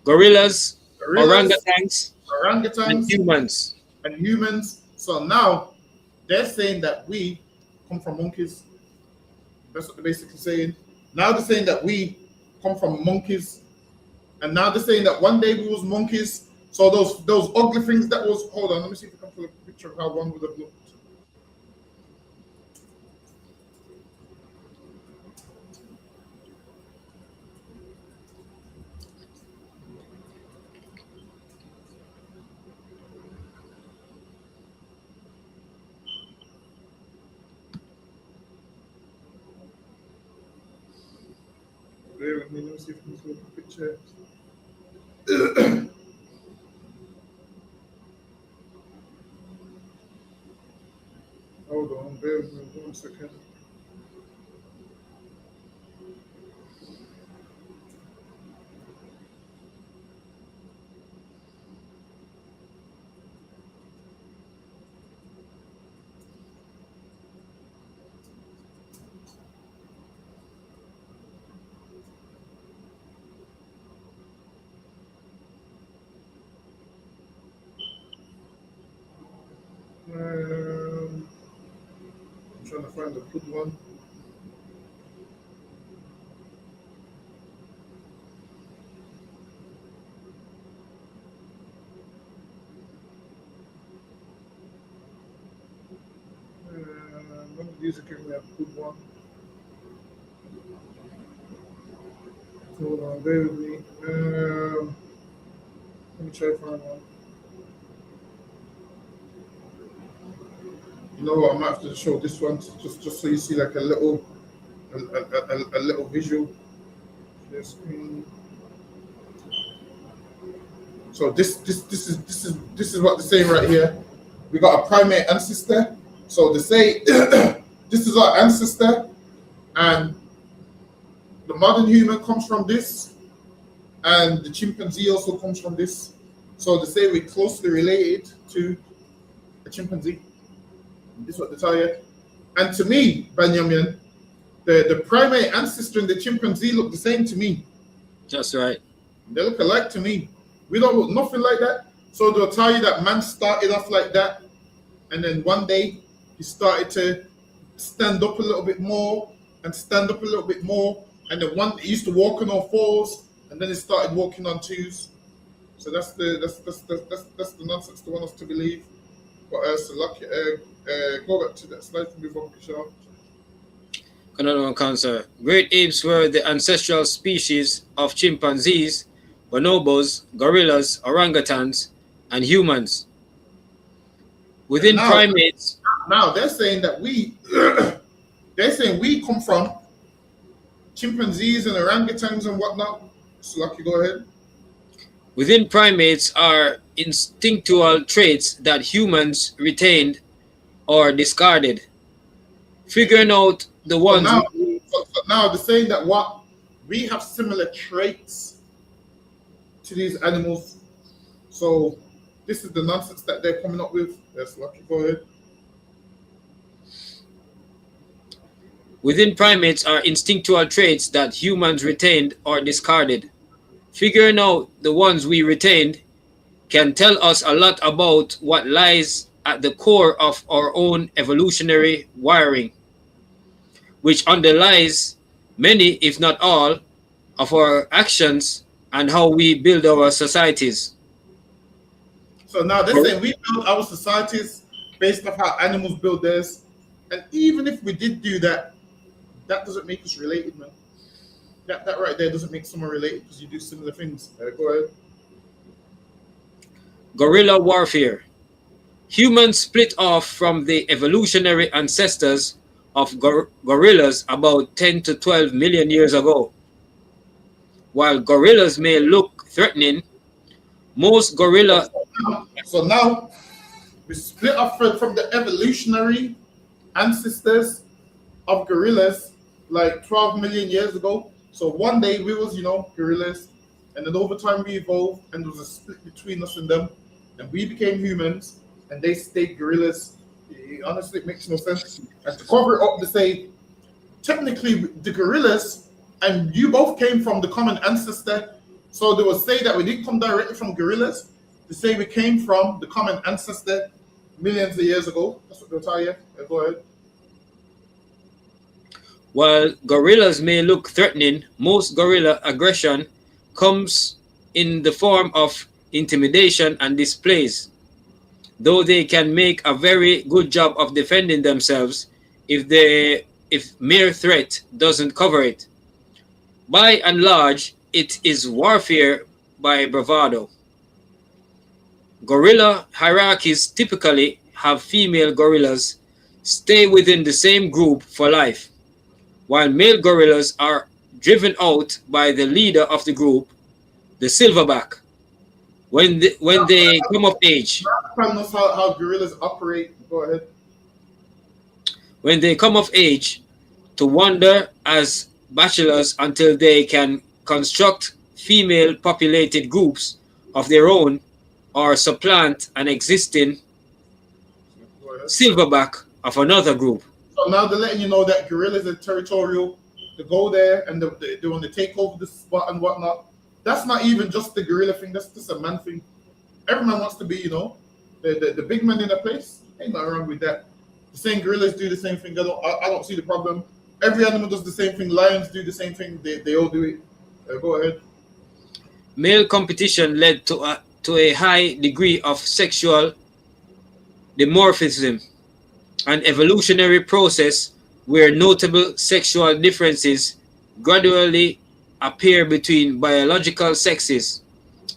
gorillas, orangutans, and humans. So now they're saying that we come from monkeys. That's what they're basically saying. Now they're saying that we come from monkeys, and now they're saying that one day we was monkeys. So those ugly things that was. Hold on, let me see if I can pull a picture of how one would have looked. Bear with me, let me see if I can pull up a picture. Hold on, bear with me 1 second. I'm trying to find a good one. One of these will give me a good one. Hold on, bear with me. Let me try to find one. You know what? I might have to show this one just so you see like a little visual. Yes. So this is what they're saying right here. We got a primate ancestor. So they say this is our ancestor, and the modern human comes from this, and the chimpanzee also comes from this. So they say we're closely related to a chimpanzee. This is what they tell you. And to me, Benjamin, the primate ancestor and the chimpanzee look the same to me. That's right. They look alike to me. We don't look nothing like that. So they'll tell you that man started off like that, and then one day he started to stand up a little bit more and stand up a little bit more, and then he used to walk on all fours, and then he started walking on twos. So that's the nonsense they want us to believe. But so lucky, go back to that slide from before, Michelle. Another one, Cancer. Great apes were the ancestral species of chimpanzees, bonobos, gorillas, orangutans, and humans. Within primates. Now they're saying that they're saying we come from chimpanzees and orangutans and whatnot. So lucky, go ahead. Within primates are instinctual traits that humans retained or discarded. Figuring out the ones. So now they're saying that what we have similar traits to these animals. So this is the nonsense that they're coming up with. Yes, lucky, go ahead. Within primates are instinctual traits that humans retained or discarded. Figuring out the ones we retained can tell us a lot about what lies at the core of our own evolutionary wiring, which underlies many, if not all, of our actions and how we build our societies. So now they're saying we build our societies based off how animals build theirs. And even if we did do that, that doesn't make us related, man. That right there doesn't make someone related because you do similar things. Go ahead. Guerrilla warfare. Humans split off from the evolutionary ancestors of gorillas about 10 to 12 million years ago. While gorillas may look threatening, most gorilla... So now we split off from the evolutionary ancestors of gorillas like 12 million years ago. So one day we was, gorillas, and then over time we evolved, and there was a split between us and them, and we became humans, and they stayed gorillas. Honestly, it makes no sense. And to cover it up, to say, technically, the gorillas and you both came from the common ancestor. So they will say that we didn't come directly from gorillas. They say we came from the common ancestor millions of years ago. That's what they'll tell you. Go ahead. While gorillas may look threatening, most gorilla aggression comes in the form of intimidation and displays, though they can make a very good job of defending themselves if mere threat doesn't cover it. By and large, it is warfare by bravado. Gorilla hierarchies typically have female gorillas stay within the same group for life, while male gorillas are driven out by the leader of the group, the silverback, when they come of age. Knows how gorillas operate. Go ahead. When they come of age, to wander as bachelors until they can construct female populated groups of their own or supplant an existing silverback of another group. So now they're letting you know that gorillas are territorial. They go there and they want to take over the spot and whatnot. That's not even just the gorilla thing. That's just a man thing. Every man wants to be, the big man in a place. Ain't nothing wrong with that. The same gorillas do the same thing. I don't see the problem. Every animal does the same thing. Lions do the same thing. They all do it. Go ahead. Male competition led to a high degree of sexual dimorphism, an evolutionary process where notable sexual differences gradually appear between biological sexes,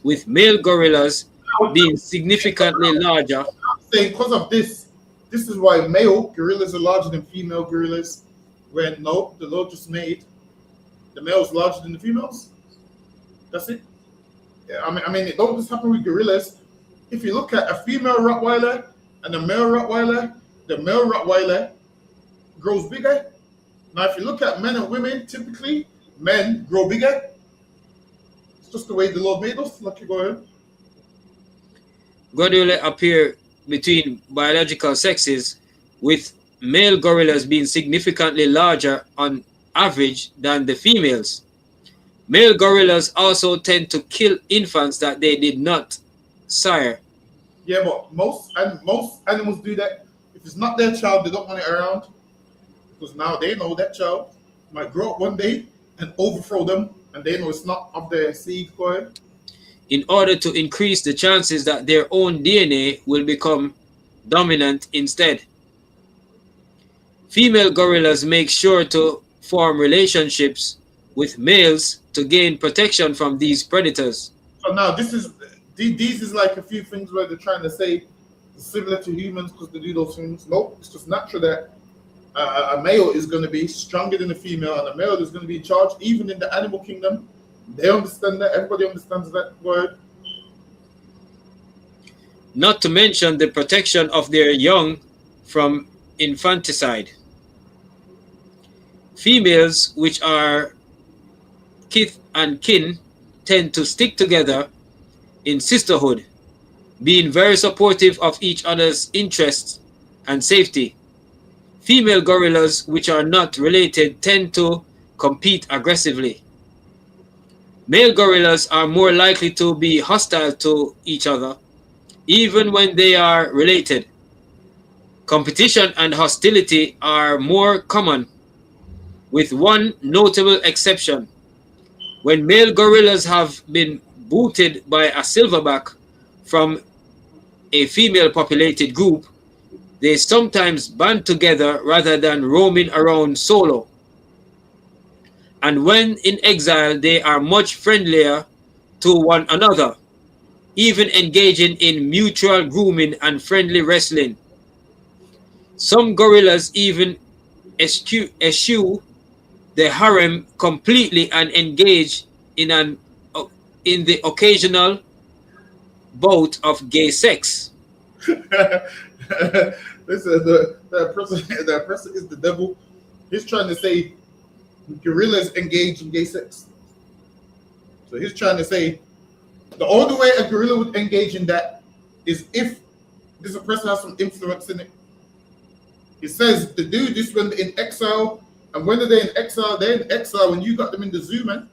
with male gorillas being significantly larger. Because of this is why male gorillas are larger than female gorillas. When no, the Lord just made the males larger than the females. That's it. Yeah, I mean, it don't just happen with gorillas. If you look at a female Rottweiler and a male Rottweiler, the male Rottweiler grows bigger. Now, if you look at men and women, typically men grow bigger. It's just the way the Lord made us. Lucky, go ahead. Gradually appear between biological sexes, with male gorillas being significantly larger on average than the females. Male gorillas also tend to kill infants that they did not sire. Yeah, but most animals do that. If it's not their child, they don't want it around, because now they know that child might grow up one day and overthrow them, and they know it's not of their seed. Go ahead. In order to increase the chances that their own DNA will become dominant instead. Female gorillas make sure to form relationships with males to gain protection from these predators. So now these is like a few things where they're trying to say similar to humans because they do those things. Nope, it's just natural that a male is going to be stronger than a female, and a male is going to be in charge. Even in the animal kingdom, they understand that. Everybody understands that word. Not to mention the protection of their young from infanticide. Females, which are kith and kin, tend to stick together in sisterhood, being very supportive of each other's interests and safety. Female gorillas, which are not related, tend to compete aggressively. Male gorillas are more likely to be hostile to each other, even when they are related. Competition and hostility are more common, with one notable exception. When male gorillas have been booted by a silverback from a female populated group, they sometimes band together rather than roaming around solo. And when in exile, they are much friendlier to one another, even engaging in mutual grooming and friendly wrestling. Some gorillas even eschew the harem completely and engage in the occasional bout of gay sex. Listen, that person is the devil. He's trying to say gorillas engage in gay sex. So he's trying to say the only way a gorilla would engage in that is if this person has some influence in it. It says to do this when they're in exile, and when they're in exile, when you got them in the zoo, man.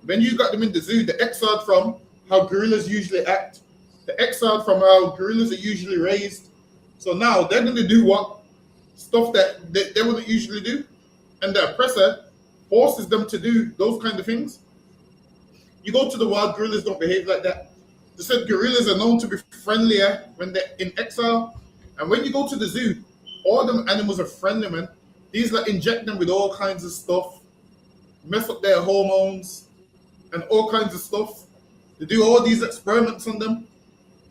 When you got them in the zoo, they're exiled from how gorillas usually act. They're exiled from how gorillas are usually raised. So now they're going to do what? Stuff that they wouldn't usually do. And the oppressor forces them to do those kind of things. You go to the wild, gorillas don't behave like that. They said gorillas are known to be friendlier when they're in exile. And when you go to the zoo, all them animals are friendly, man. These like inject them with all kinds of stuff, mess up their hormones, and all kinds of stuff. They do all these experiments on them.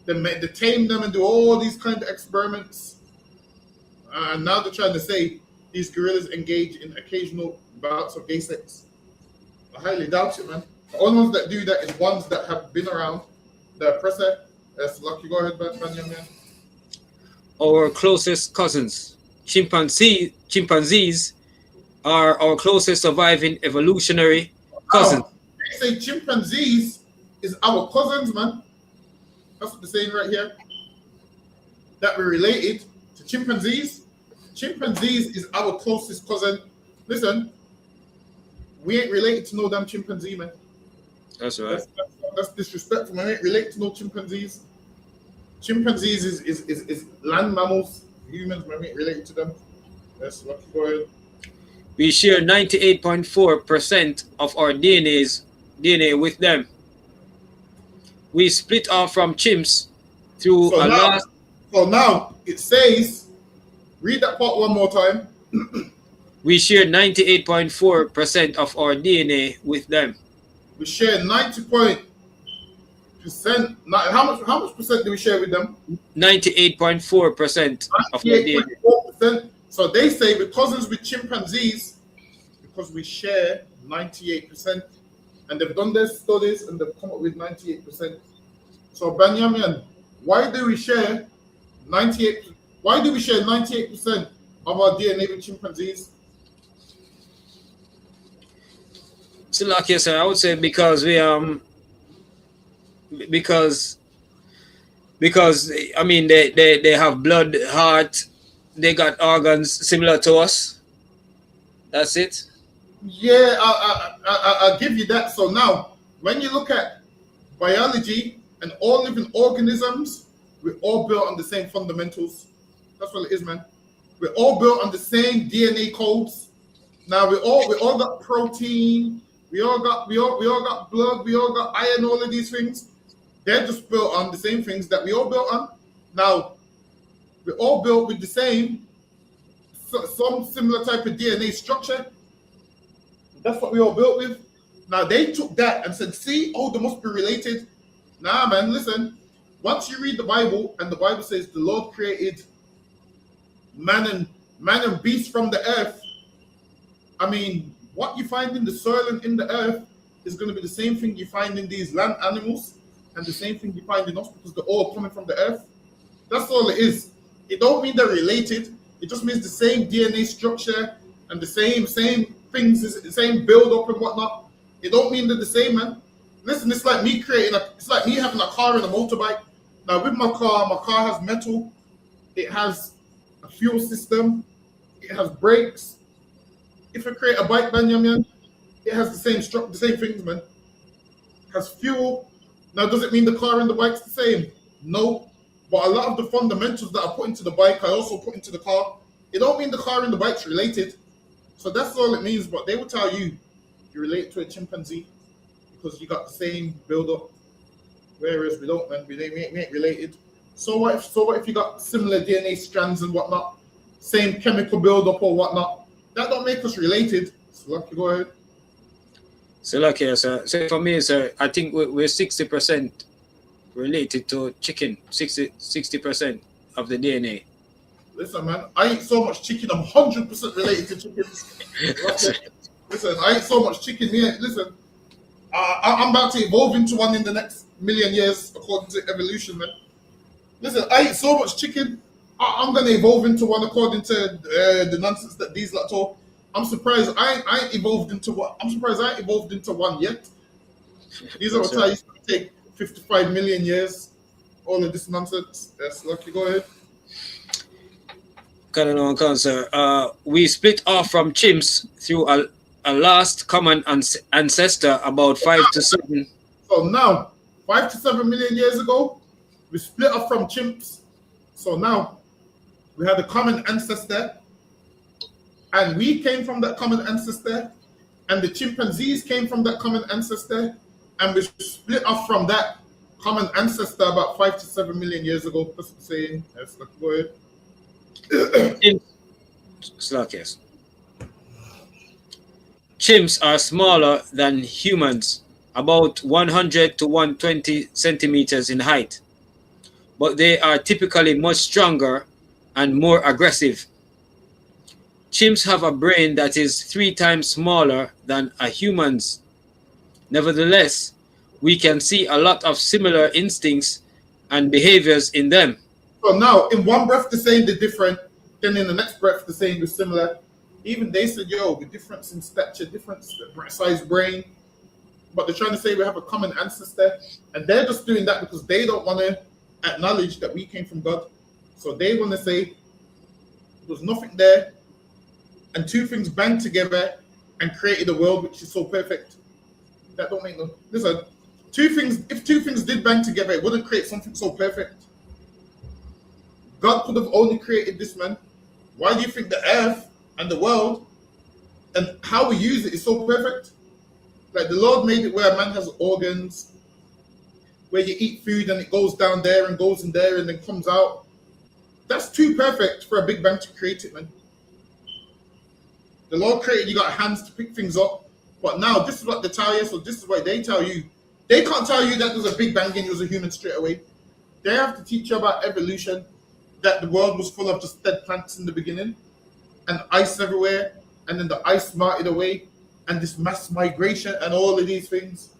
They tame them and do all these kind of experiments. And now they're trying to say these gorillas engage in occasional bouts of gay sex. I highly doubt it, man. The only ones that do that is ones that have been around the oppressor. That's lucky. Go ahead, young man. Our closest cousins, chimpanzees, are our closest surviving evolutionary cousins. Oh, they say chimpanzees is our cousins, man. That's what they're saying right here. That we're related to chimpanzees. Chimpanzees is our closest cousin. Listen, we ain't related to no damn chimpanzee, man. That's right. That's disrespectful, man. We ain't related to no chimpanzees. Chimpanzees is land mammals. Humans, man, we ain't related to them. That's what you go ahead. We share 98.4% of our DNA with them. We split off from chimps through So now it says, read that part one more time. We share 98.4% of our DNA with them. We share 90%. How much percent do we share with them? 98.4% of our DNA. 98.4%. So they say we're cousins with chimpanzees because we share 98%. And they've done their studies and they've come up with 98%. So Benjamin, why do we share 98% of our DNA with chimpanzees? So like yes, sir, I would say because we because I mean they have blood, heart, they got organs similar to us. That's it. Yeah, I'll give you that. So now, when you look at biology and all living organisms, we're all built on the same fundamentals. That's what it is, man. We're all built on the same DNA codes. Now we all got protein. We all got blood. We all got iron. All of these things, they're just built on the same things that we all built on. Now we're all built with the same, some similar type of DNA structure. That's what we all built with. Now they took that and said, see, oh, they must be related. Nah, man, listen. Once you read the Bible, and the Bible says the Lord created man and beast from the earth. I mean, what you find in the soil and in the earth is going to be the same thing you find in these land animals and the same thing you find in us because they're all coming from the earth. That's all it is. It don't mean they're related. It just means the same DNA structure and the same things, the same build up and whatnot. It don't mean they're the same, man. Listen, it's like me having a car and a motorbike. Now with my car has metal. It has a fuel system. It has brakes. If I create a bike, Benjamin, it has the same things, man. It has fuel. Now, does it mean the car and the bike's the same? No. But a lot of the fundamentals that I put into the bike, I also put into the car. It don't mean the car and the bike's related. So that's all it means. But they will tell you you relate to a chimpanzee because you got the same build-up. Whereas we don't, man. We ain't related. So what if you got similar DNA strands and whatnot, same chemical build-up or whatnot? That don't make us related. So lucky, go ahead. So lucky, sir. So for me, sir, I think we're 60% related to chicken. 60% of the DNA. Listen, man, I eat so much chicken. I'm 100% related to chicken. Listen, I eat so much chicken. Yeah, listen, I'm about to evolve into one in the next million years, according to evolution, man. Listen, I eat so much chicken. I'm gonna evolve into one according to the nonsense that these lot talk. I'm surprised I ain't evolved into what. I'm surprised I ain't evolved into one yet. These are what I used to take 55 million years. All of this nonsense. Yes, lucky. Go ahead. Sir. We split off from chimps through a last common ancestor about 5 to 7. So now, 5 to 7 million years ago, we split off from chimps. So now, we had a common ancestor, and we came from that common ancestor, and the chimpanzees came from that common ancestor, and we split off from that common ancestor about 5 to 7 million years ago. That's what I'm saying. Yes, go ahead. Chimps are smaller than humans, about 100 to 120 centimeters in height, but they are typically much stronger and more aggressive. Chimps have a brain that is 3 times smaller than a human's. Nevertheless, we can see a lot of similar instincts and behaviors in them. So now, in one breath, they're saying they're different, then in the next breath, they're saying they're similar. Even they said, yo, the difference in stature, difference size brain, but they're trying to say we have a common ancestor, and they're just doing that because they don't want to acknowledge that we came from God. So they want to say there's nothing there, and two things banged together and created a world which is so perfect. That don't make no. Listen, if two things did bang together, it wouldn't create something so perfect. God could have only created this, man. Why do you think the earth and the world and how we use it is so perfect? Like the Lord made it where a man has organs, where you eat food and it goes down there and goes in there and then comes out. That's too perfect for a Big Bang to create it, man. The Lord created, you got hands to pick things up. But now this is what they tell you, so this is what they tell you. They can't tell you that there's a Big Bang and you was a human straight away. They have to teach you about evolution, that the world was full of just dead plants in the beginning, and ice everywhere, and then the ice melted away, and this mass migration and all of these things.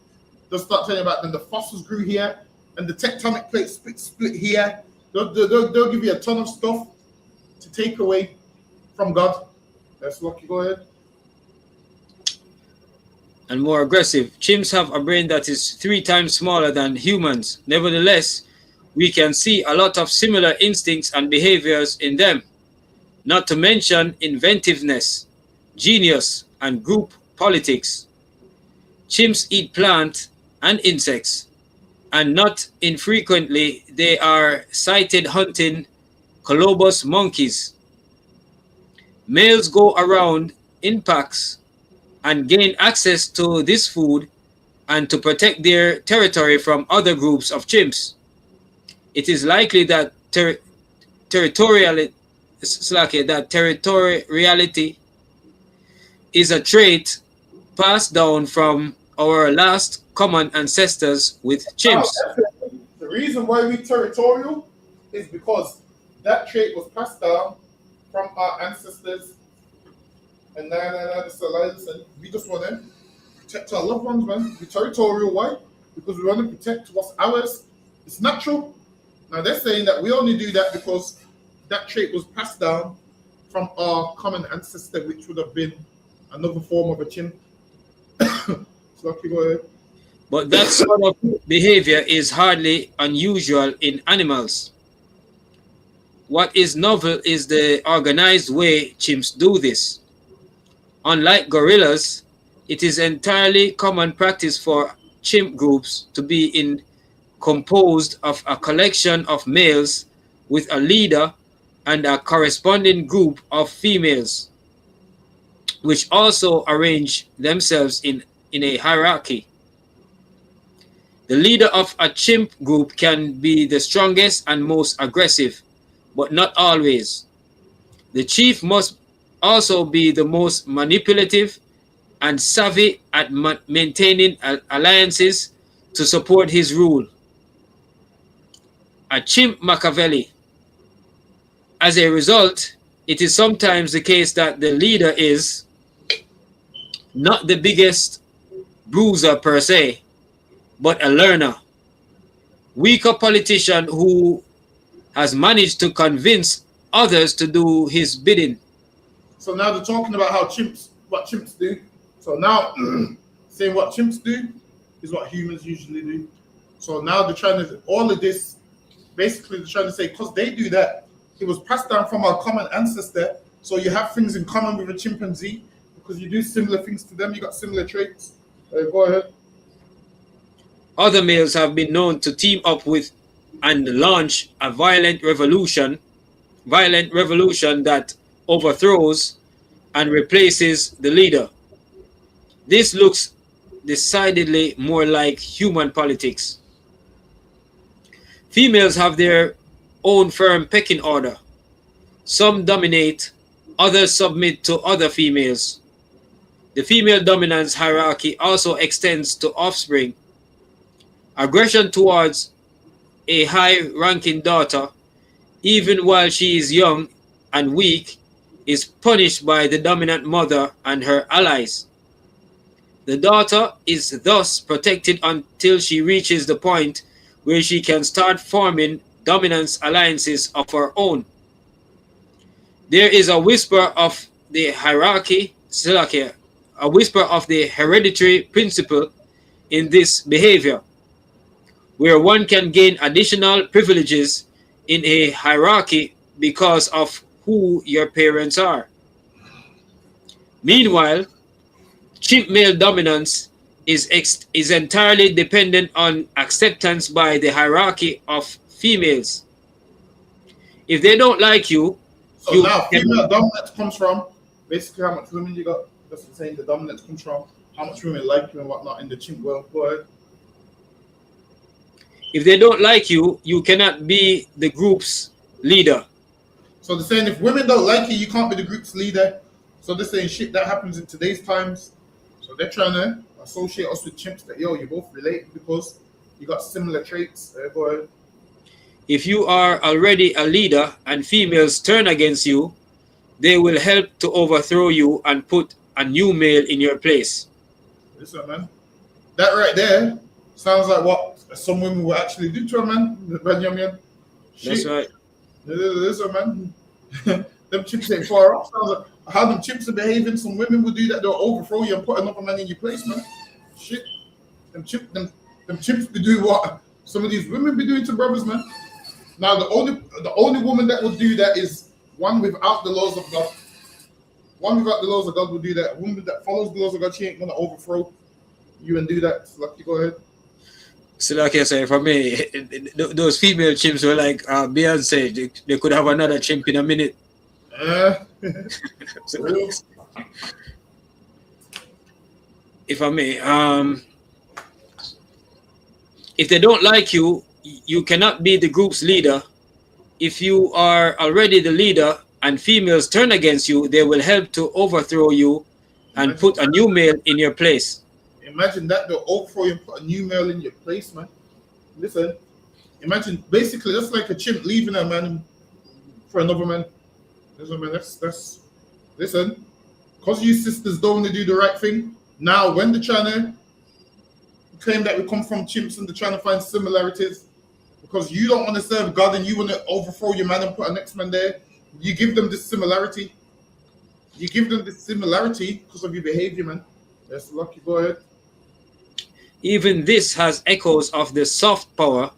They'll start telling you about then the fossils grew here, and the tectonic plates split here. They'll give you a ton of stuff to take away from God. That's lucky. Go ahead. And more aggressive. Chimps have a brain that is 3 times smaller than humans. Nevertheless, we can see a lot of similar instincts and behaviors in them, not to mention inventiveness, genius, and group politics. Chimps eat plants and insects, and not infrequently they are sighted hunting colobus monkeys. Males go around in packs and gain access to this food and to protect their territory from other groups of chimps. It is likely that territoriality is a trait passed down from our last common ancestors with chimps. The reason why we're territorial is because that trait was passed down from our ancestors. And listen, we just want to protect our loved ones, man. We're territorial. Why? Because we want to protect what's ours. It's natural. Now they're saying that we only do that because that trait was passed down from our common ancestor, which would have been another form of a chimp. So lucky, go ahead. But that sort of behavior is hardly unusual in animals. What is novel is the organized way chimps do this. Unlike gorillas, it is entirely common practice for chimp groups to be in composed of a collection of males with a leader and a corresponding group of females, which also arrange themselves in a hierarchy. The leader of a chimp group can be the strongest and most aggressive, but not always. The chief must also be the most manipulative and savvy at maintaining alliances to support his rule. A chimp Machiavelli. As a result, it is sometimes the case that the leader is not the biggest bruiser per se, but a learner, weaker politician who has managed to convince others to do his bidding. So now they're talking about what chimps do. So now saying what chimps do is what humans usually do. So now they're trying to, all of this, basically they're trying to say, because they do that, it was passed down from our common ancestor. So you have things in common with a chimpanzee because you do similar things to them. You got similar traits. Go ahead. Other males have been known to team up with and launch a violent revolution that overthrows and replaces the leader. This looks decidedly more like human politics. Females have their own firm pecking order. Some dominate, others submit to other females. The female dominance hierarchy also extends to offspring. Aggression towards a high-ranking daughter, even while she is young and weak, is punished by the dominant mother and her allies. The daughter is thus protected until she reaches the point where she can start forming dominance alliances of her own. There is a whisper of the hierarchy, a whisper of the hereditary principle in this behavior, where one can gain additional privileges in a hierarchy because of who your parents are. Meanwhile, chimp male dominance is entirely dependent on acceptance by the hierarchy of females. If they don't like you, so you now female dominance comes from basically how much women you got. That's what I'm saying. The dominance comes from how much women like you and whatnot in the chimp world. Go ahead. If they don't like you, you cannot be the group's leader. So they're saying if women don't like you, you can't be the group's leader. So they're saying shit that happens in today's times. So they're trying to associate us with chimps that, yo, you're both related because you got similar traits. Go ahead. If you are already a leader and females turn against you, they will help to overthrow you and put a new male in your place. Listen, man. That right there sounds like what some women will actually do to a man. Benjamin. That's right. Listen, man. Them chimps ain't far off. Sounds like how them chimps are behaving. Some women will do that. They'll overthrow you and put another man in your place, man. Shit. Them chimps be doing what some of these women be doing to brothers, man. Now the only woman that would do that is one without the laws of God. One without the laws of God will do that. A woman that follows the laws of God, she ain't gonna overthrow you and do that. So like, you go ahead. So like I say, for me, those female chimps were like Beyonce. They could have another chimp in a minute. So, if I may, if they don't like you, you cannot be the group's leader. If you are already the leader and females turn against you, they will help to overthrow you and put a new male in your place. Imagine that, they'll overthrow you and put a new male in your place, man. Listen, imagine basically that's like a chimp leaving a man for another man. Listen, man, that's listen, because you sisters don't want to do the right thing. Now, when they're trying to claim that we come from chimps and they're trying to find similarities, because you don't want to serve God and you want to overthrow your man and put a next man there, you give them this similarity. You give them this similarity because of your behavior, man. That's lucky. Go ahead. Even this has echoes of the soft power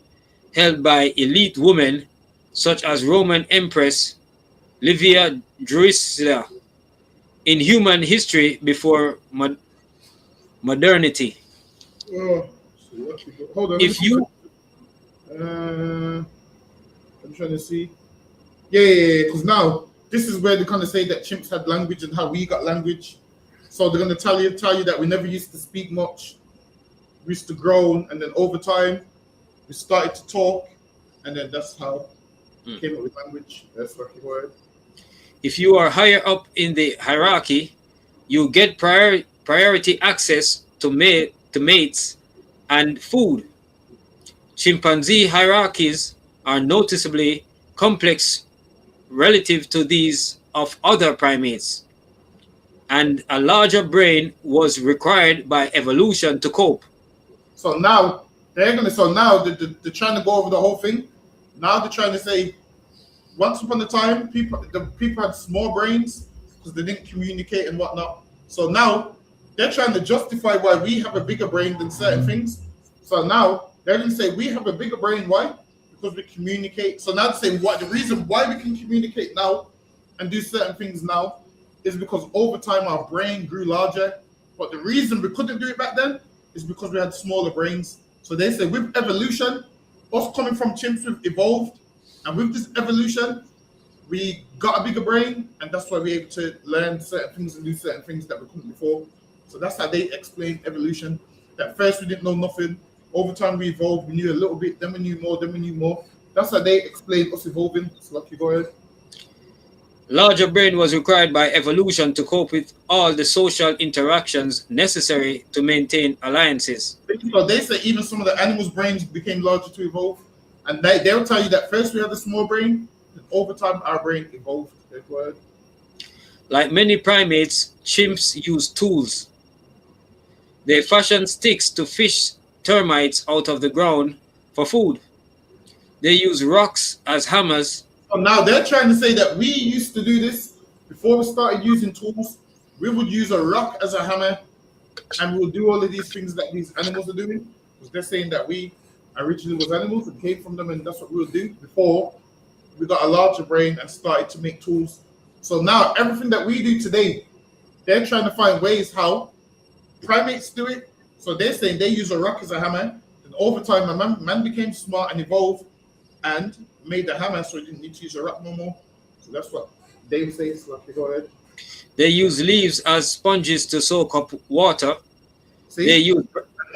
held by elite women such as Roman Empress Livia Drusilla in human history before modernity. Hold on. I'm trying to see. Yeah. Because now this is where they kind of say that chimps had language and how we got language. So they're going to tell you that we never used to speak much. We used to groan, and then over time we started to talk, and then that's how we came up with language. That's lucky word. If you are higher up in the hierarchy, you get priority access to mates and food. Chimpanzee hierarchies are noticeably complex relative to these of other primates, and a larger brain was required by evolution to cope. So now they're trying to go over the whole thing. Now they're trying to say, once upon a time, the people had small brains because they didn't communicate and whatnot. So now they're trying to justify why we have a bigger brain than certain things. So now they're going to say we have a bigger brain. Why? Because we communicate. So now they're saying what the reason why we can communicate now and do certain things now is because over time our brain grew larger. But the reason we couldn't do it back then is because we had smaller brains. So they say with evolution, us coming from chimps, we've evolved. And with this evolution, we got a bigger brain, and that's why we're able to learn certain things and do certain things that we couldn't before. So that's how they explain evolution. At first, we didn't know nothing. Over time, we evolved. We knew a little bit, then we knew more, then we knew more. That's how they explain us evolving. So, lucky, go ahead. Larger brain was required by evolution to cope with all the social interactions necessary to maintain alliances. So they say even some of the animals' brains became larger to evolve. And they'll tell you that first we had a small brain, and over time our brain evolved. Like many primates, chimps use tools. They fashion sticks to fish termites out of the ground for food. They use rocks as hammers. So now they're trying to say that we used to do this before we started using tools. We would use a rock as a hammer, and we'll do all of these things that these animals are doing. Because they're saying that we originally was animals and came from them, and that's what we would do before we got a larger brain and started to make tools. So now everything that we do today, they're trying to find ways how primates do it. So they're saying they use a rock as a hammer, and over time man became smart and evolved and made the hammer, so he didn't need to use a rock no more. So that's what they say. So okay, go ahead. They use leaves as sponges to soak up water. See? They use,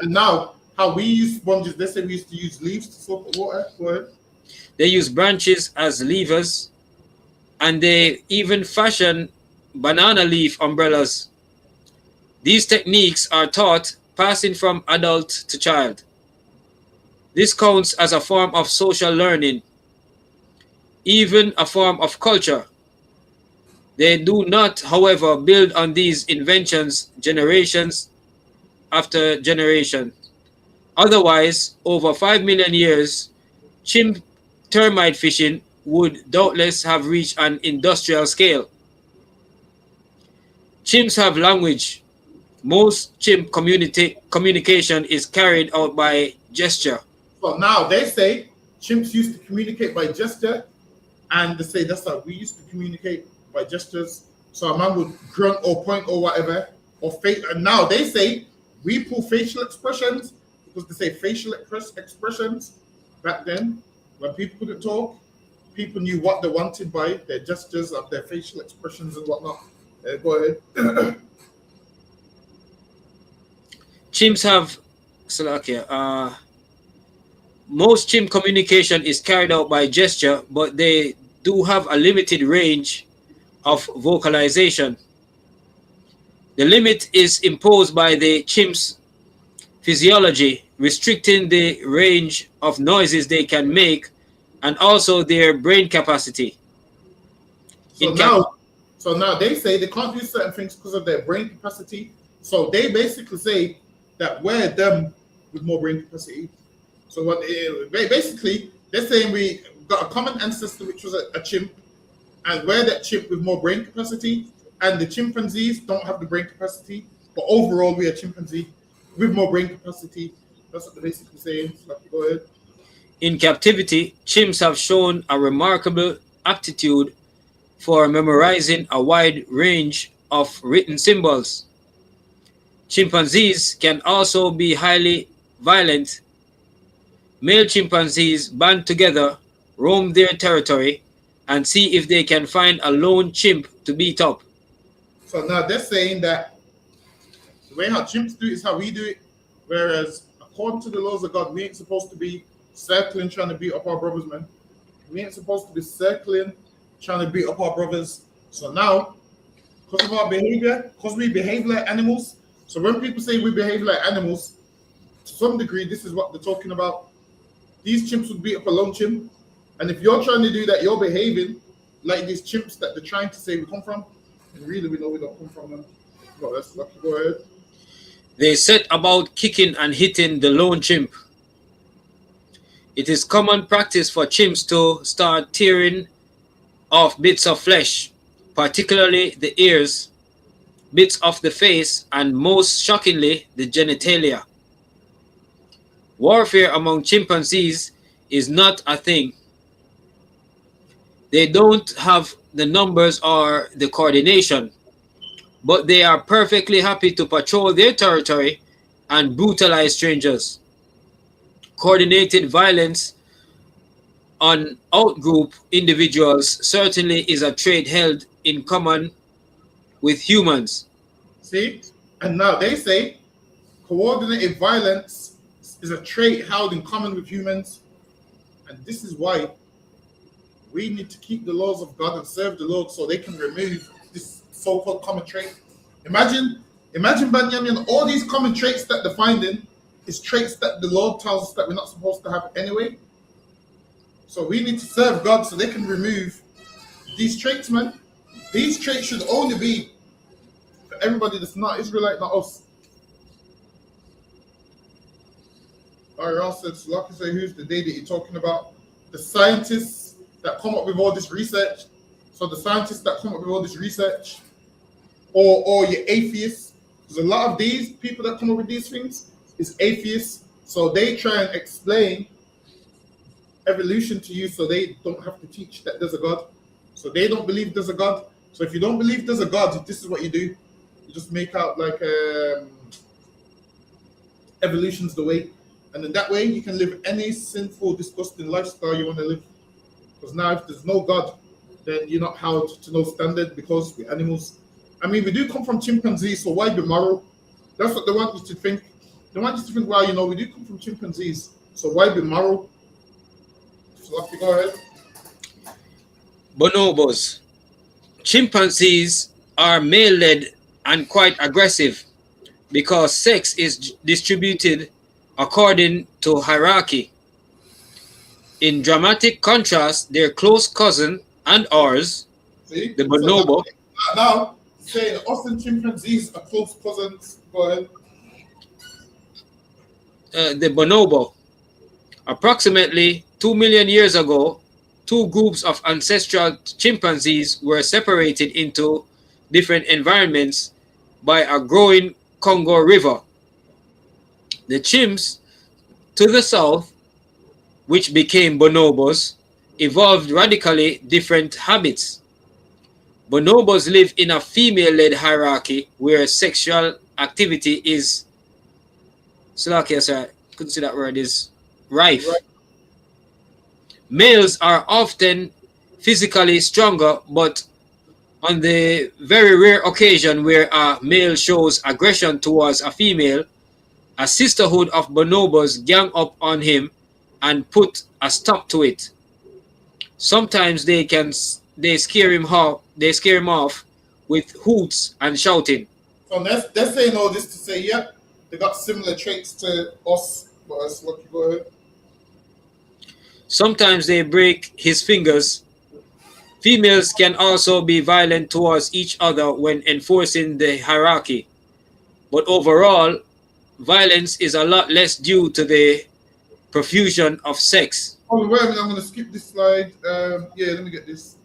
and now how we use sponges, they say we used to use leaves to soak up water. Go ahead. They use branches as levers, and they even fashion banana leaf umbrellas. These techniques are taught passing from adult to child. This counts as a form of social learning, even a form of culture. They do not, however, build on these inventions generations after generation. Otherwise, over 5 million years, chimp termite fishing would doubtless have reached an industrial scale. Chimps have language. Most chimp communication is carried out by gesture. So now they say chimps used to communicate by gesture, and they say that's how we used to communicate by gestures. So a man would grunt or point or whatever, or face. And now they say we pull facial expressions because they say facial expressions back then when people couldn't talk, people knew what they wanted by their gestures of their facial expressions and whatnot. Go ahead. Chimps have, most chimp communication is carried out by gesture, but they do have a limited range of vocalization. The limit is imposed by the chimp's physiology, restricting the range of noises they can make and also their brain capacity. So now they say they can't do certain things because of their brain capacity. So they basically say that we're them with more brain capacity. So what basically they're saying we got a common ancestor, which was a chimp, and we're that chimp with more brain capacity, and the chimpanzees don't have the brain capacity, but overall we are chimpanzee with more brain capacity. That's what they're basically saying. So go ahead. In captivity, chimps have shown a remarkable aptitude for memorizing a wide range of written symbols. Chimpanzees can also be highly violent, male chimpanzees band together, roam their territory, and see if they can find a lone chimp to beat up. So now they're saying that the way how chimps do it is how we do it, whereas according to the laws of God, we ain't supposed to be circling trying to beat up our brothers, man. We ain't supposed to be circling trying to beat up our brothers. So now, because of our behavior, because we behave like animals, so when people say we behave like animals, to some degree, this is what they're talking about. These chimps would beat up a lone chimp. And if you're trying to do that, you're behaving like these chimps that they're trying to say we come from. And really, we know we don't come from them. But let's go ahead. They set about kicking and hitting the lone chimp. It is common practice for chimps to start tearing off bits of flesh, particularly the ears, bits of the face, and most shockingly, the genitalia. Warfare among chimpanzees is not a thing. They don't have the numbers or the coordination, but they are perfectly happy to patrol their territory and brutalize strangers. Coordinated violence on outgroup individuals certainly is a trait held in common with humans. See? And now they say coordinated violence is a trait held in common with humans. And this is why we need to keep the laws of God and serve the Lord so they can remove this so-called common trait. Imagine Banyamin, all these common traits that they're finding is traits that the Lord tells us that we're not supposed to have anyway. So we need to serve God so they can remove these traits, man. These traits should only be for everybody that's not Israelite, not us. Ariel said, so like I say, who's the day that you're talking about? The scientists that come up with all this research. So the scientists that come up with all this research, or your atheists. Because a lot of these people that come up with these things is atheists. So they try and explain evolution to you so they don't have to teach that there's a God. So they don't believe there's a God. So if you don't believe there's a God, this is what you do. You just make out like evolution's the way. And in that way, you can live any sinful, disgusting lifestyle you want to live. Because now if there's no God, then you're not held to no standard because we're animals. I mean, we do come from chimpanzees, so why be moral? That's what they want you to think. They want you to think, well, you know, we do come from chimpanzees, so why be moral? So let's go ahead. Bonobos. Chimpanzees are male-led and quite aggressive because sex is distributed according to hierarchy. In dramatic contrast, their close cousin and ours, see? The bonobo. So now, saying us and chimpanzees are close cousins. Go ahead. The bonobo. Approximately 2 million years ago, two groups of ancestral chimpanzees were separated into different environments by a growing Congo River. The chimps to the south, which became bonobos, evolved radically different habits. Bonobos live in a female-led hierarchy where sexual activity is, Salakia, sir, couldn't see that word, is rife. Right. Males are often physically stronger, but on the very rare occasion where a male shows aggression towards a female, a sisterhood of bonobos gang up on him and put a stop to it. Sometimes they scare him off with hoots and shouting. So they're saying all this to say, yeah, they got similar traits to us, but us, lucky, go ahead. Sometimes they break his fingers. Females can also be violent towards each other when enforcing the hierarchy. But overall, violence is a lot less due to the profusion of sex. Oh, wait a minute, I'm going to skip this slide. Yeah, let me get this.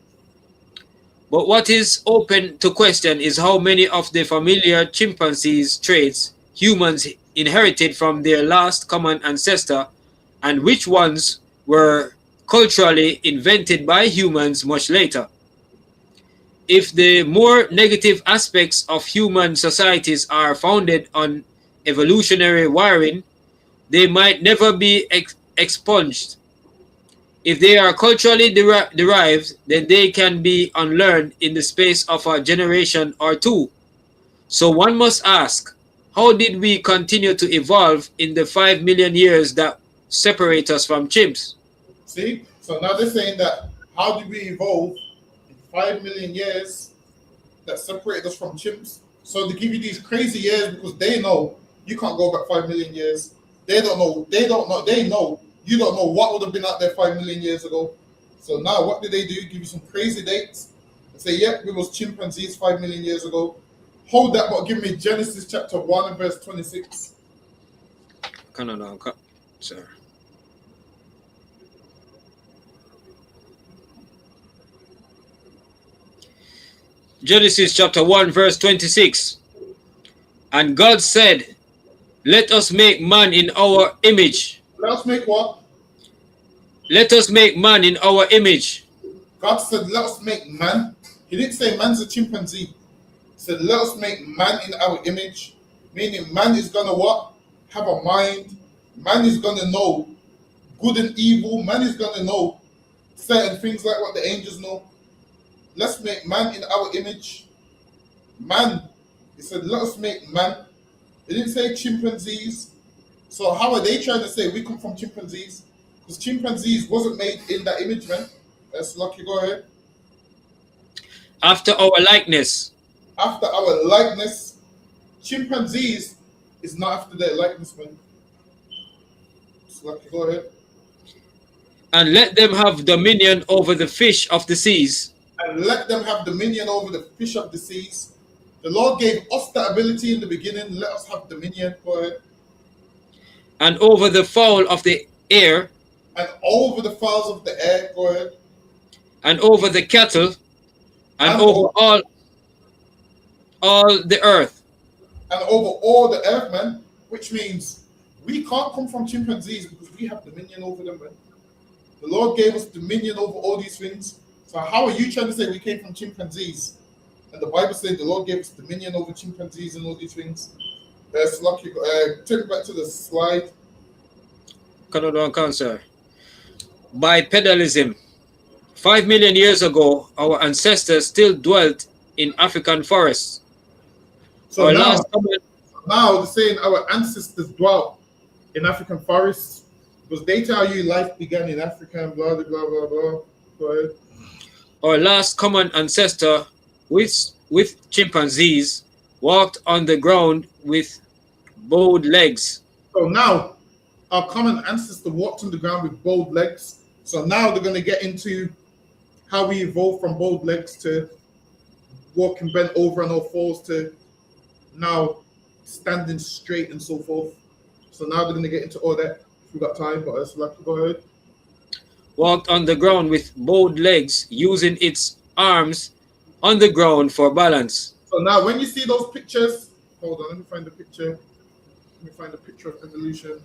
But what is open to question is how many of the familiar chimpanzees traits humans inherited from their last common ancestor and which ones were culturally invented by humans much later. If the more negative aspects of human societies are founded on evolutionary wiring, they might never be expunged. If they are culturally derived, then they can be unlearned in the space of a generation or two. So one must ask, how did we continue to evolve in the 5 million years that separate us from chimps? See? So now they're saying that how did we evolve in 5 million years that separate us from chimps? So they give you these crazy years because they know you can't go back 5 million years. They don't know. They know. You don't know what would have been out there 5 million years ago. So now what do? Give you some crazy dates and say, yep, we was chimpanzees 5 million years ago. Hold that, but give me Genesis chapter 1 and verse 26. Sir. Genesis chapter 1 verse 26. And God said, let us make man in our image. Let us make what? Let us make man in our image. God said, let us make man. He didn't say man's a chimpanzee. He said, let us make man in our image. Meaning man is going to what? Have a mind. Man is going to know good and evil. Man is going to know certain things like what the angels know. Let's make man in our image. Man. He said, let us make man. He didn't say chimpanzees. So how are they trying to say we come from chimpanzees? Because chimpanzees wasn't made in that image, man. That's lucky. Go ahead. After our likeness. After our likeness. Chimpanzees is not after their likeness, man. It's lucky. Go ahead. And let them have dominion over the fish of the seas. And let them have dominion over the fish of the seas. The Lord gave us that ability in the beginning. Let us have dominion. Go ahead. And over the fowl of the air. And over the fowls of the air. Go ahead. And over the cattle. And over all the earth. And over all the earth, man. Which means we can't come from chimpanzees because we have dominion over them, man. The Lord gave us dominion over all these things. So how are you trying to say we came from chimpanzees? And the Bible said the Lord gave us dominion over chimpanzees and all these things. That's lucky. Take it back to the slide. Sir. Bipedalism. 5 million years ago, our ancestors still dwelt in African forests. So now they're saying our ancestors dwelt in African forests because they tell you life began in Africa and blah, blah, blah, blah, blah. Go ahead. Our last common ancestor with chimpanzees walked on the ground with bowed legs. So now our common ancestor walked on the ground with bowed legs. So now they're going to get into how we evolved from bowed legs to walking bent over on all fours to now standing straight and so forth. So now they're going to get into all that if we've got time, but let's go ahead. Walked on the ground with bowed legs, using its arms on the ground for balance. So now when you see those pictures, hold on, let me find the picture. Let me find a picture of evolution.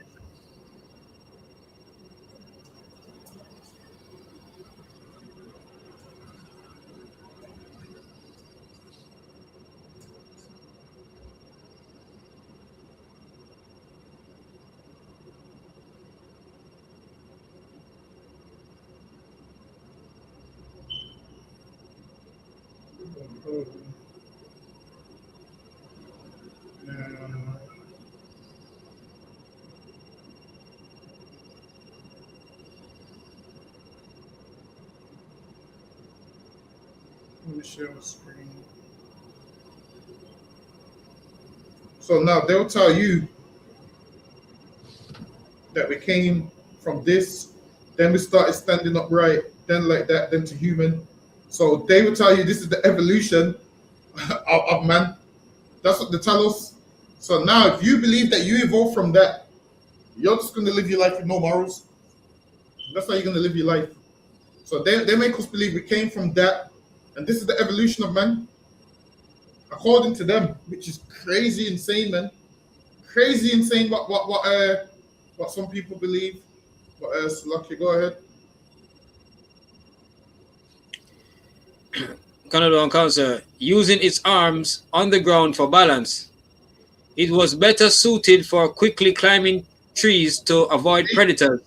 Let me share my screen. So now they'll tell you that we came from this, then we started standing upright, then like that, then to human. So they will tell you this is the evolution of man. That's what they tell us. So now if you believe that you evolved from that, you're just going to live your life with no morals. That's how you're going to live your life. So they make us believe we came from that, and this is the evolution of man, according to them, which is crazy insane, man. Crazy insane what some people believe. But Lucky, go ahead. Canada Council, using its arms on the ground for balance. It was better suited for quickly climbing trees to avoid predators.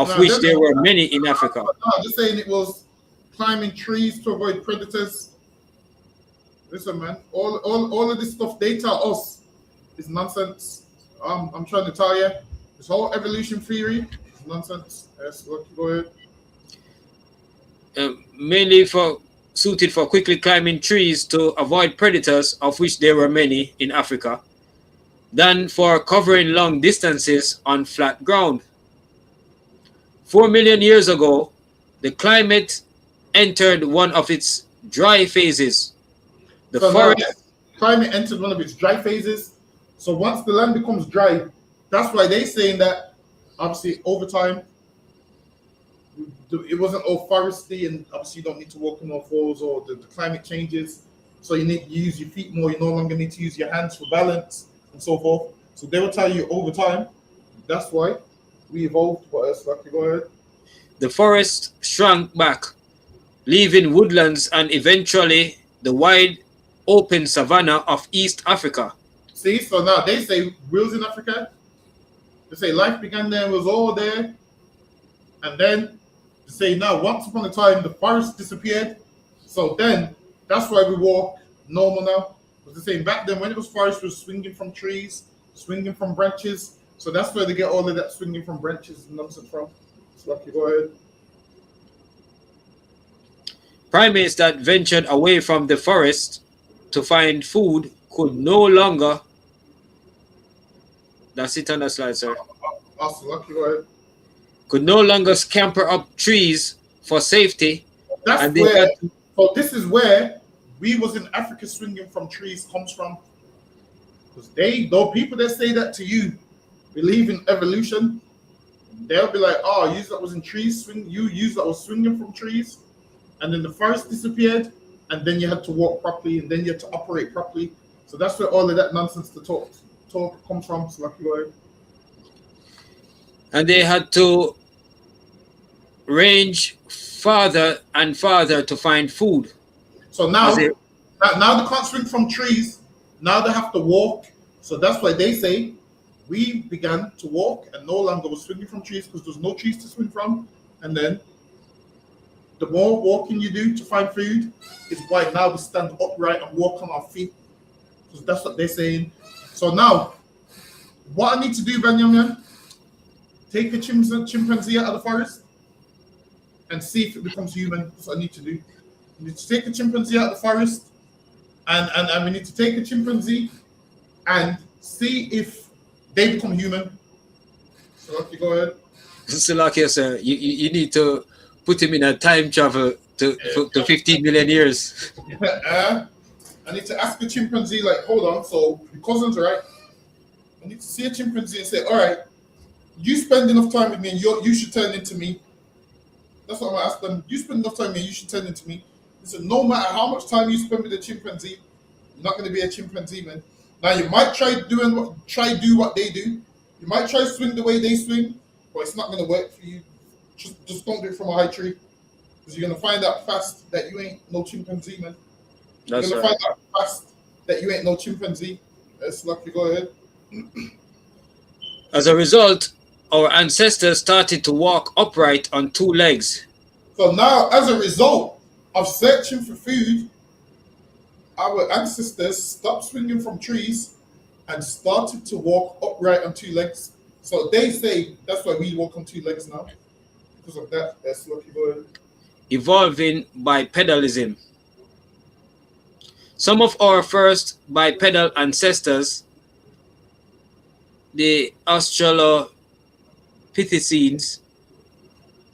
of which there were many in Africa. No, just saying it was climbing trees to avoid predators. Listen, man, all of this stuff they tell us is nonsense. I'm trying to tell you, this whole evolution theory is nonsense. Yes, go ahead. Mainly suited for quickly climbing trees to avoid predators, of which there were many in Africa, than for covering long distances on flat ground. 4 million years ago, the climate entered one of its dry phases. The So now, forest climate entered one of its dry phases. So once the land becomes dry, that's why they're saying that obviously over time it wasn't all foresty, and obviously you don't need to walk on all fours, or the climate changes. So you need to use your feet more. You no longer need to use your hands for balance and so forth. So they will tell you over time. That's why we evolved. What else? Like, go ahead. The forest shrank back, leaving woodlands and eventually the wide open savanna of East Africa. See, so now they say wills in Africa. They say life began there and was all there. And then they say now once upon a time the forest disappeared. So then that's why we walk normal now. Because they're saying back then when it was forest, it was swinging from trees, swinging from branches. So that's where they get all of that swinging from branches and nonsense from. So like, you go ahead. Primates that ventured away from the forest to find food could no longer. That's it on the slide, sir. Awesome, lucky, go ahead. Could no longer scamper up trees for safety. That's where. So this is where we was in Africa swinging from trees comes from. Because those people that say that to you believe in evolution, they'll be like, oh, you that was in trees, you that was swinging from trees, and then the forest disappeared, and then you had to walk properly, and then you had to operate properly. So that's where all of that nonsense to talk comes from. So lucky, go ahead. And they had to range farther and farther to find food. So now they can't swing from trees. Now they have to walk. So that's why they say we began to walk and no longer was swinging from trees because there's no trees to swing from. And then the more walking you do to find food is why now we stand upright and walk on our feet. Because that's what they're saying. So now, what I need to do, Benjamin, take a chimpanzee out of the forest and see if it becomes human. That's what I need to do. We need to take a chimpanzee out of the forest, and we need to take a chimpanzee and see if they become human. So, okay, go ahead. So, like you sir, you need to put him in a time travel to 15 million years. I need to ask a chimpanzee, like, hold on, so your cousins, right? I need to see a chimpanzee and say, all right, you spend enough time with me and you should turn into me. That's what I'm going to ask them. You spend enough time with me and you should turn into me. Listen, no matter how much time you spend with a chimpanzee, you're not going to be a chimpanzee, man. Now, you might try do what they do. You might try swing the way they swing, but it's not going to work for you. Just don't do it from a high tree. Because you're going to find out fast that you ain't no chimpanzee, man. You're going to find out fast that you ain't no chimpanzee. Let's lucky, go ahead. As a result, our ancestors started to walk upright on two legs. So now, as a result of searching for food, our ancestors stopped swinging from trees and started to walk upright on two legs. So they say that's why we walk on two legs now. Because of that, that's lucky, go ahead. Evolving bipedalism. Some of our first bipedal ancestors, the Australopithecines,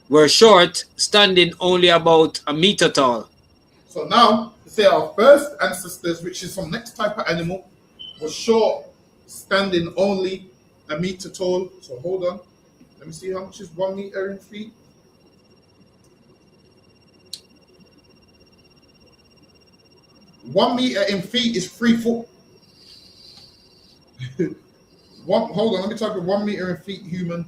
were short, standing only about a meter tall. So now, to say our first ancestors, which is some next type of animal, was short, standing only a meter tall. So hold on. Let me see how much is 1 meter in feet. One meter in feet is 3 foot. Hold on, let me type in 1 meter in feet human.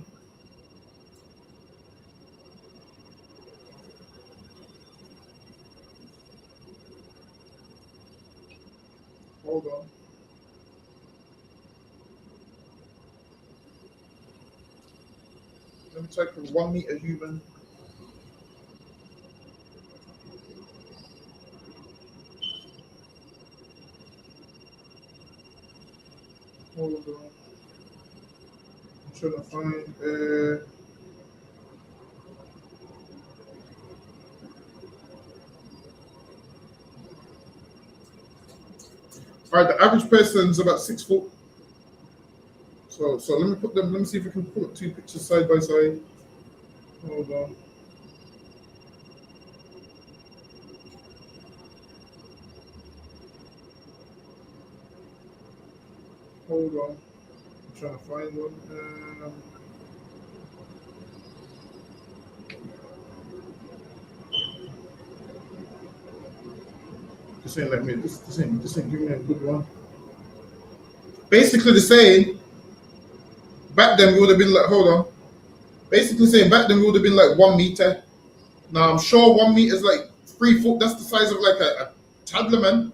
Hold on. Let me type of 1 meter human. Hold on. I'm trying to find. All right, the average person's about 6 foot. So let me put them. Let me see if we can put 2 pictures side by side. Hold on. Hold on. I'm trying to find one. This ain't like me. This ain't giving me a good one. Basically, the saying back then we would have been like. Hold on. Basically, saying back then we would have been like 1 meter. Now I'm sure 1 meter is like 3 foot. That's the size of like a toddler, man.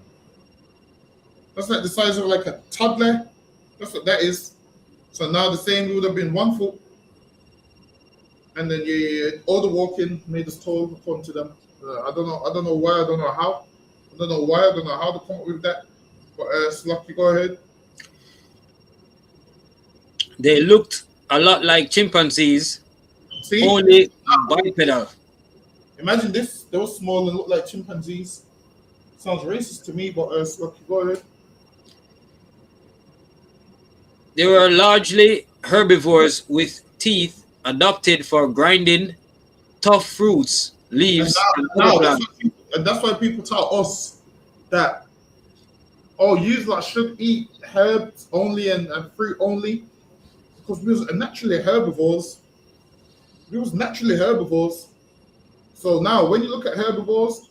That's like the size of like a toddler. That's what that is. So now the saying we would have been 1 foot. And then all the walking made us tall according to them. I don't know why. I don't know how. I don't know how to come up with that. But Slocky, go ahead. They looked a lot like chimpanzees, See? only bipedal. Imagine this. They were small and looked like chimpanzees. Sounds racist to me, but Slocky, go ahead. They were largely herbivores with teeth adapted for grinding tough fruits, leaves, and other plants. That's why people tell us that, oh, you like should eat herbs only and fruit only, because we was naturally herbivores. So now when you look at herbivores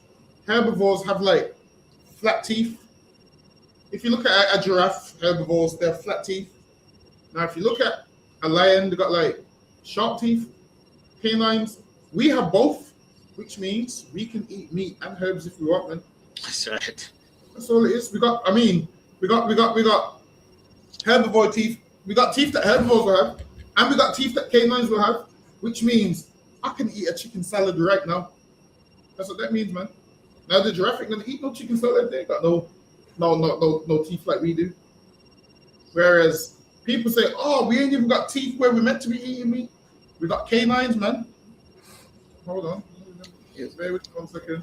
have like flat teeth. If you look at a giraffe, herbivores, they have flat teeth. Now if you look at a lion, they got like sharp teeth, canines. We have both, which means we can eat meat and herbs if we want, man. That's right. That's all it is. We got herbivore teeth. We got teeth that herbivores will have, and we got teeth that canines will have, which means I can eat a chicken salad right now. That's what that means, man. Now the giraffe ain't gonna eat no chicken salad. They got no teeth like we do. Whereas people say, oh, we ain't even got teeth where we're meant to be eating meat. We got canines, man. Hold on. Bear with me 1 second.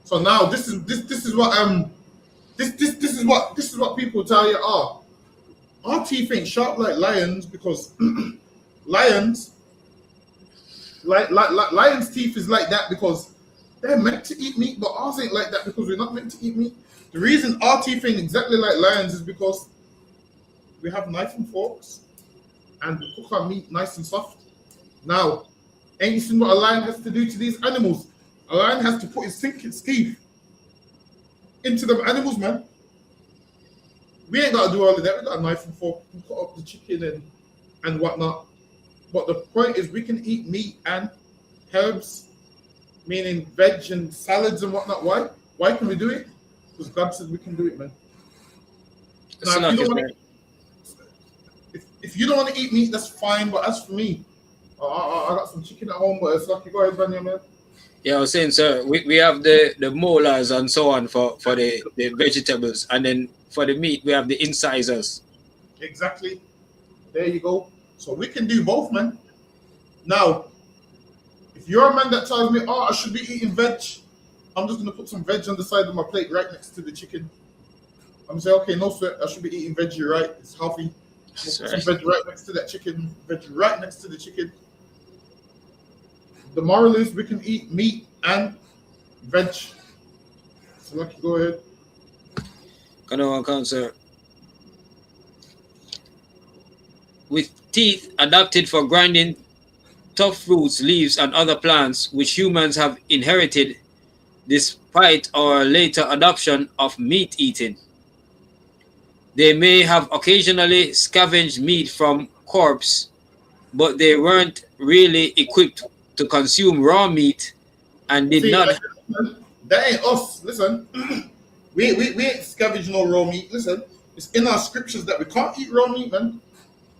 So now this is what people tell you. Oh, our teeth ain't sharp like lions because lions teeth is like that because they're meant to eat meat, but ours ain't like that because we're not meant to eat meat. The reason our teeth ain't exactly like lions is because we have knife and forks and we cook our meat nice and soft. Now, ain't you seen what a lion has to do to these animals? A lion has to put his teeth into them animals, man. We ain't got to do all of that. We got a knife and fork. We cut up the chicken and whatnot. But the point is, we can eat meat and herbs, meaning veg and salads and whatnot. Why? Why can we do it? Because God said we can do it, man. Now, if you don't want to eat meat, that's fine. But as for me, I got some chicken at home. But it's like, go ahead, Vanya, man. Yeah, I was saying, sir, we have the molars and so on for the vegetables, and then for the meat we have the incisors. Exactly. There you go. So we can do both, man. Now, if you're a man that tells me, oh, I should be eating veg, I'm just gonna put some veg on the side of my plate right next to the chicken. I'm gonna say, okay, no sweat, I should be eating veg, you're right, it's healthy. Put some veg right next to that chicken, veg right next to the chicken. The moral is we can eat meat and veg. So Lucky, go ahead. Come, sir. With teeth adapted for grinding tough fruits, leaves, and other plants, which humans have inherited despite our later adoption of meat eating. They may have occasionally scavenged meat from corpse, but they weren't really equipped to consume raw meat and did See, not. that ain't us. Listen, we ain't scavenge no raw meat. Listen, it's in our scriptures that we can't eat raw meat, man.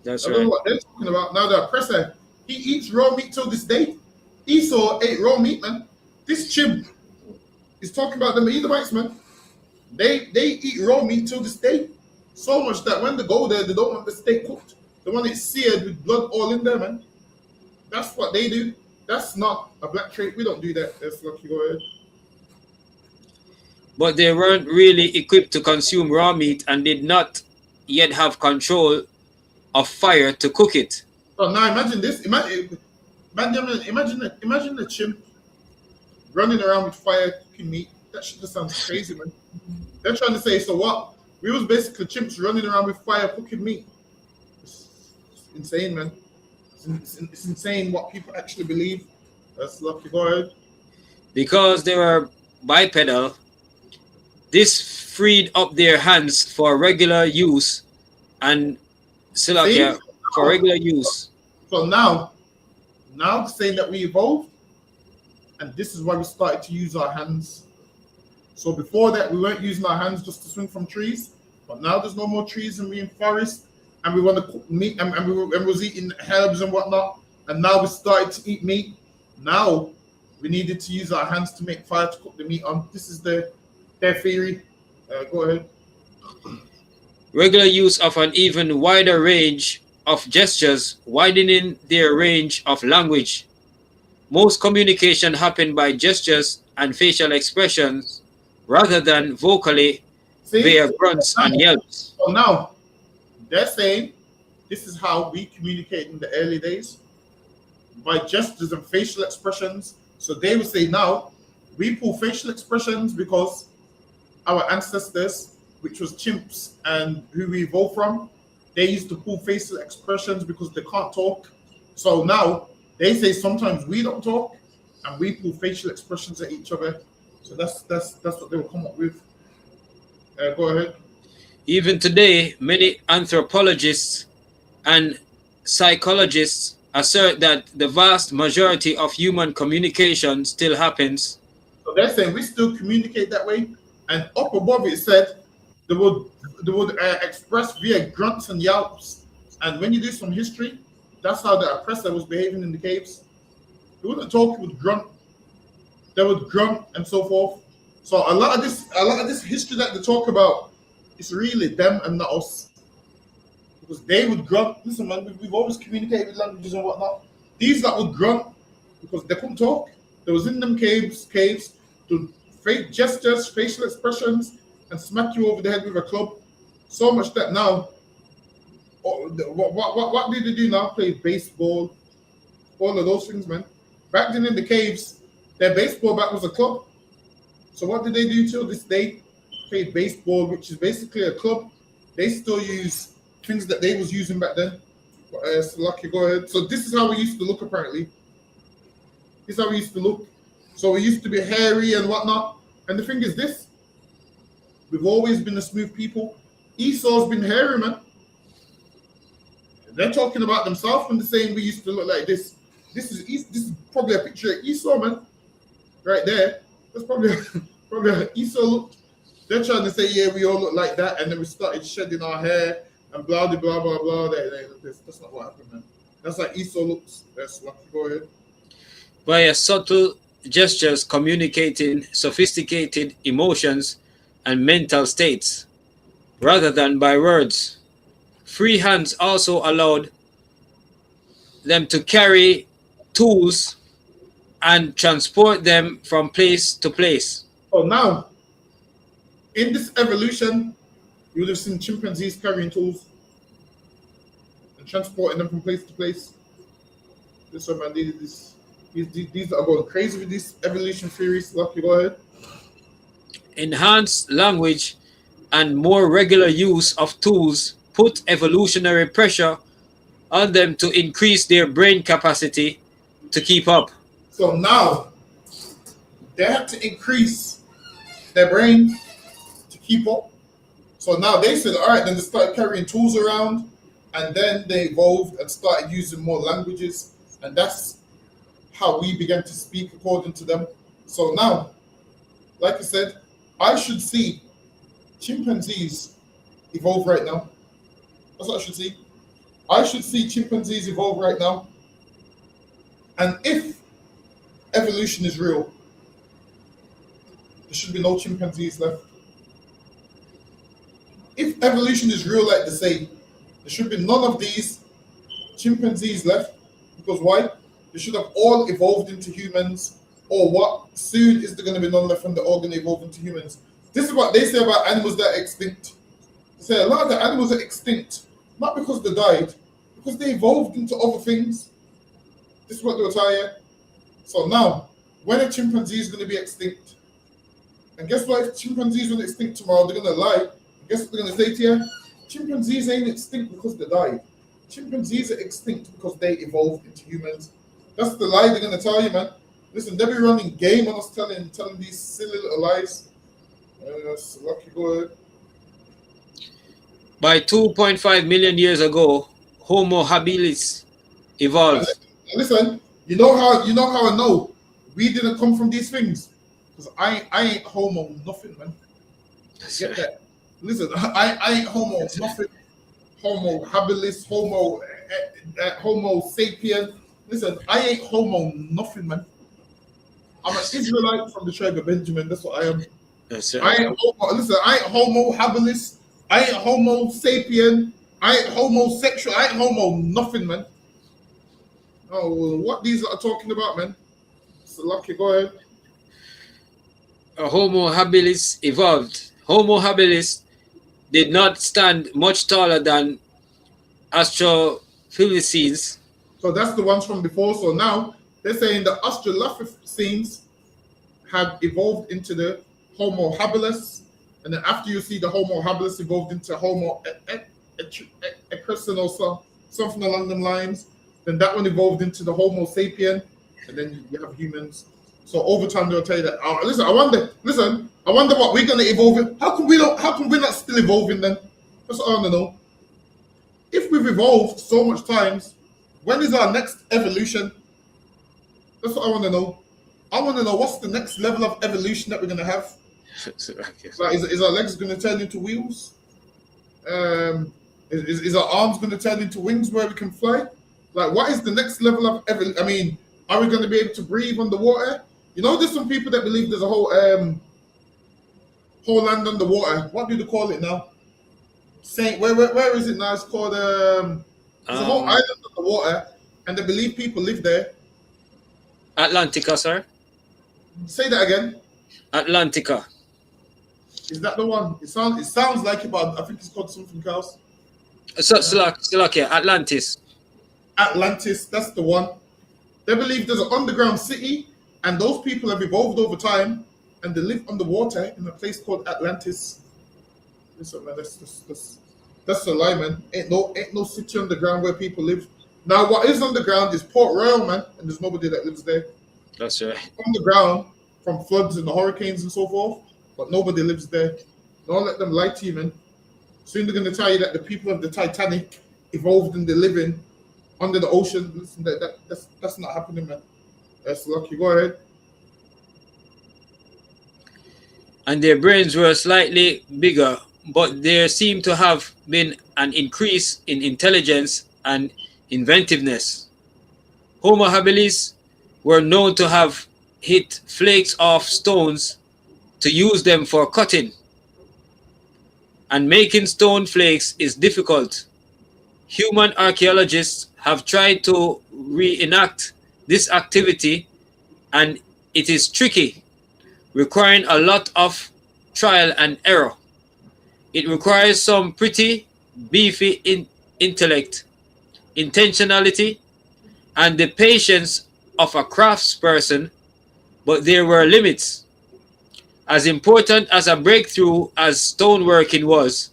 That's I don't know right. what they're talking about. Now the oppressor, he eats raw meat till this day. Esau ate raw meat, man. This chib is talking about them Edomites, man. They eat raw meat till this day. So much that when they go there, they don't want the steak cooked. They want it seared with blood all in there, man. That's what they do. That's not a black trait. We don't do that. That's lucky. Go ahead. But they weren't really equipped to consume raw meat and did not yet have control of fire to cook it. So now imagine this. Imagine the chimp running around with fire cooking meat. That shit just sounds crazy, man. They're trying to say, so what? We was basically chimps running around with fire cooking meat. It's insane, man. It's insane what people actually believe. That's lucky. Go ahead. Because they were bipedal, this freed up their hands for regular use and Silakia for regular use. So now saying that we evolved, and this is why we started to use our hands. So before that, we weren't using our hands just to swing from trees, but now there's no more trees and we're in forest, and we want to cook meat, and we was eating herbs and whatnot, and now we started to eat meat. Now we needed to use our hands to make fire to cook the meat on. This is their theory. Go ahead. Regular use of an even wider range of gestures, widening their range of language. Most communication happened by gestures and facial expressions rather than vocally via grunts and yelps. So now they're saying this is how we communicate in the early days, by gestures and facial expressions. So they would say now we pull facial expressions because our ancestors, which was chimps and who we evolved from, they used to pull facial expressions because they can't talk. So now they say sometimes we don't talk and we pull facial expressions at each other. So that's what they will come up with. Go ahead. Even today, many anthropologists and psychologists assert that the vast majority of human communication still happens. So they're saying we still communicate that way, and up above it said they would express via grunts and yelps. And when you do some history, that's how the oppressor was behaving in the caves. They wouldn't talk, he would grunt. They would grunt and so forth. So a lot of this history that they talk about is really them and not us. Because they would grunt. Listen, man, we've always communicated with languages and whatnot. These that would grunt because they couldn't talk. They was in them caves to fake gestures, facial expressions, and smack you over the head with a club. So much that now, what did they do now? Play baseball, all of those things, man. Back then in the caves, their baseball bat was a club. So what did they do till this day? Play baseball, which is basically a club. They still use things that they was using back then. So lucky, go ahead. So this is how we used to look, apparently. This is how we used to look. So we used to be hairy and whatnot. And the thing is this, we've always been a smooth people. Esau's been hairy, man. They're talking about themselves when they're saying we used to look like this. This is probably a picture of Esau, man. Right there. That's probably how Esau looked. They're trying to say, yeah, we all look like that, and then we started shedding our hair and blah blah blah blah. That's not what happened, man. That's like Esau looks. That's what. Go ahead. Via subtle gestures communicating sophisticated emotions and mental states, rather than by words. Free hands also allowed them to carry tools and transport them from place to place. So now, in this evolution, you would have seen chimpanzees carrying tools and transporting them from place to place. This one, man, these are going crazy with these evolution theories. Lucky, go ahead. Enhanced language and more regular use of tools put evolutionary pressure on them to increase their brain capacity to keep up. So now, they had to increase their brain to keep up. So now they said, all right, then they started carrying tools around, and then they evolved and started using more languages, and that's how we began to speak according to them. So now, like I said, I should see chimpanzees evolve right now. That's what I should see. I should see chimpanzees evolve right now. And if evolution is real, there should be no chimpanzees left. If evolution is real, like they say, there should be none of these chimpanzees left. Because why? They should have all evolved into humans. Or what? Soon is there going to be none left and they're all going to evolve into humans. This is what they say about animals that are extinct. They say a lot of the animals are extinct, not because they died, because they evolved into other things. This is what they were telling you. So now, when a chimpanzee is going to be extinct, and guess what? If chimpanzees were extinct tomorrow, they're going to lie. Guess what they're going to say to you? Chimpanzees ain't extinct because they died. Chimpanzees are extinct because they evolved into humans. That's the lie they're going to tell you, man. Listen, they be running game on us telling these silly little lies. Yes, lucky good. By 2.5 million years ago, Homo habilis evolved. Listen, you know how I know we didn't come from these things? Because I ain't Homo nothing, man. Get that? Listen, I ain't Homo nothing. Homo habilis, Homo sapien. Listen, I ain't Homo nothing, man. I'm an Israelite from the tribe of Benjamin. That's what I am. That's right. I ain't Homo habilis. I ain't Homo sapien. I ain't homosexual. I ain't Homo nothing, man. Oh, what these are talking about, man? So lucky, go ahead. Homo habilis evolved. Homo habilis did not stand much taller than Australopithecines. So that's the ones from before. So now they're saying the Australopithecines have evolved into the Homo habilis, and then after you see the Homo habilis evolved into Homo equus or something along them lines, then that one evolved into the Homo sapien, and then you have humans. So over time they'll tell you that. Listen, I wonder what we're gonna evolve in. How come we're not still evolving then? That's what I want to know. If we've evolved so much times, when is our next evolution? That's what I want to know. I want to know what's the next level of evolution that we're gonna have. Like, is our legs gonna turn into wheels? Is our arms gonna turn into wings where we can fly? Like, what is the next level of evolution? I mean, are we gonna be able to breathe underwater? You know, there's some people that believe there's a whole land underwater. What do they call it now? Saint, where is it now? It's called there's a whole island underwater, and they believe people live there. Atlantica, sir. Say that again. Atlantica. Is that the one? It sounds like it, but I think it's called something else. Slovakia, Atlantis. Atlantis, that's the one. They believe there's an underground city, and those people have evolved over time, and they live underwater in a place called Atlantis. Listen, man, that's a lie, man. Ain't no city underground where people live. Now, what is underground is Port Royal, man, and there's nobody that lives there. That's right. Underground from floods and the hurricanes and so forth, but nobody lives there. Don't let them lie to you, man. Soon they're going to tell you that the people of the Titanic evolved and they're living under the ocean. Listen, that's not happening, man. That's lucky. Go ahead. And their brains were slightly bigger, but there seemed to have been an increase in intelligence and inventiveness. Homo habilis were known to have hit flakes off stones to use them for cutting. And making stone flakes is difficult. Human archaeologists have tried to reenact this activity, and it is tricky, requiring a lot of trial and error. It requires some pretty beefy intellect, intentionality, and the patience of a craftsperson, but there were limits. As important as a breakthrough as stoneworking was,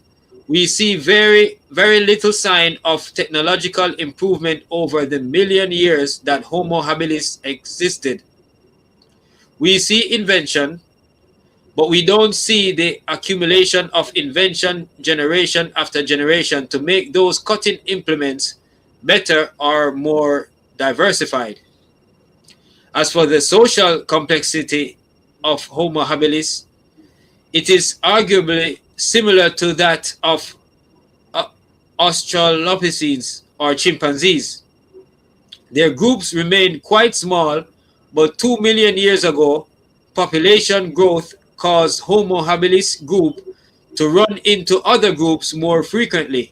we see very, very little sign of technological improvement over the million years that Homo habilis existed. We see invention, but we don't see the accumulation of invention generation after generation to make those cutting implements better or more diversified. As for the social complexity of Homo habilis, it is arguably similar to that of Australopithecines or chimpanzees. Their groups remain quite small, but 2 million years ago, population growth caused Homo habilis group to run into other groups more frequently.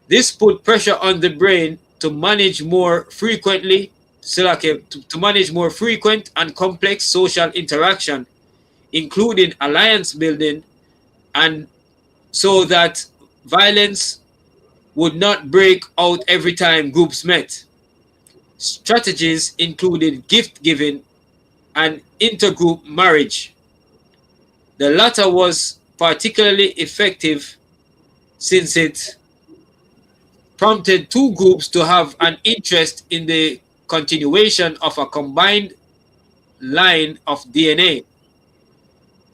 This put pressure on the brain to manage more frequently, to manage more frequent and complex social interaction, including alliance building, and so that violence would not break out every time groups met. Strategies included gift giving and intergroup marriage. The latter was particularly effective since it prompted two groups to have an interest in the continuation of a combined line of DNA.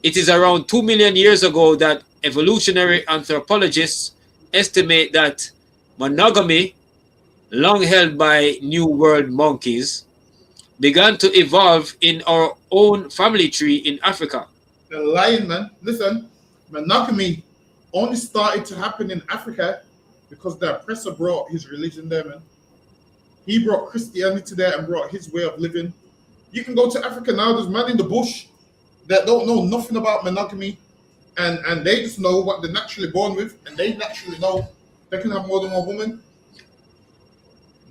It is around 2 million years ago that evolutionary anthropologists estimate that monogamy, long held by New World monkeys, began to evolve in our own family tree in Africa. The lion, man. Listen, monogamy only started to happen in Africa because the oppressor brought his religion there, man. He brought Christianity there and brought his way of living. You can go to Africa now, there's men in the bush that don't know nothing about monogamy, and they just know what they're naturally born with, and they naturally know they can have more than one woman.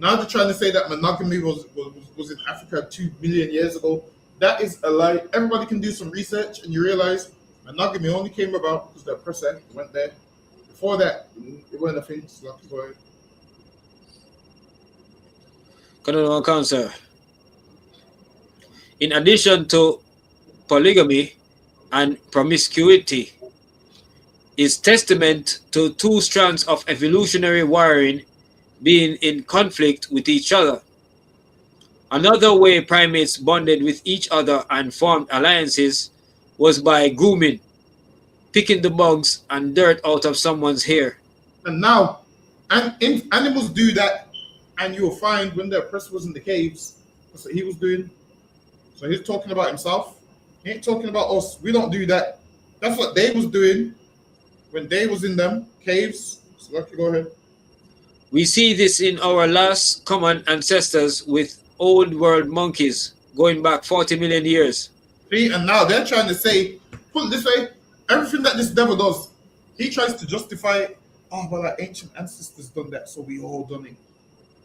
Now they're trying to say that monogamy was in Africa 2 million years ago. That is a lie. Everybody can do some research and you realize monogamy only came about because the oppressor went there. Before that, it weren't a thing. Cancer. In addition to polygamy and promiscuity, is testament to two strands of evolutionary wiring being in conflict with each other. Another way primates bonded with each other and formed alliances was by grooming, picking the bugs and dirt out of someone's hair. And now, animals do that, and you'll find when the oppressor was in the caves, that's what he was doing. So he's talking about himself. He ain't talking about us. We don't do that. That's what they was doing when they was in them caves. So let you go ahead. We see this in our last common ancestors with old world monkeys going back 40 million years. See, and now they're trying to say, put it this way, everything that this devil does, he tries to justify, oh, well, our ancient ancestors done that, so we all done it.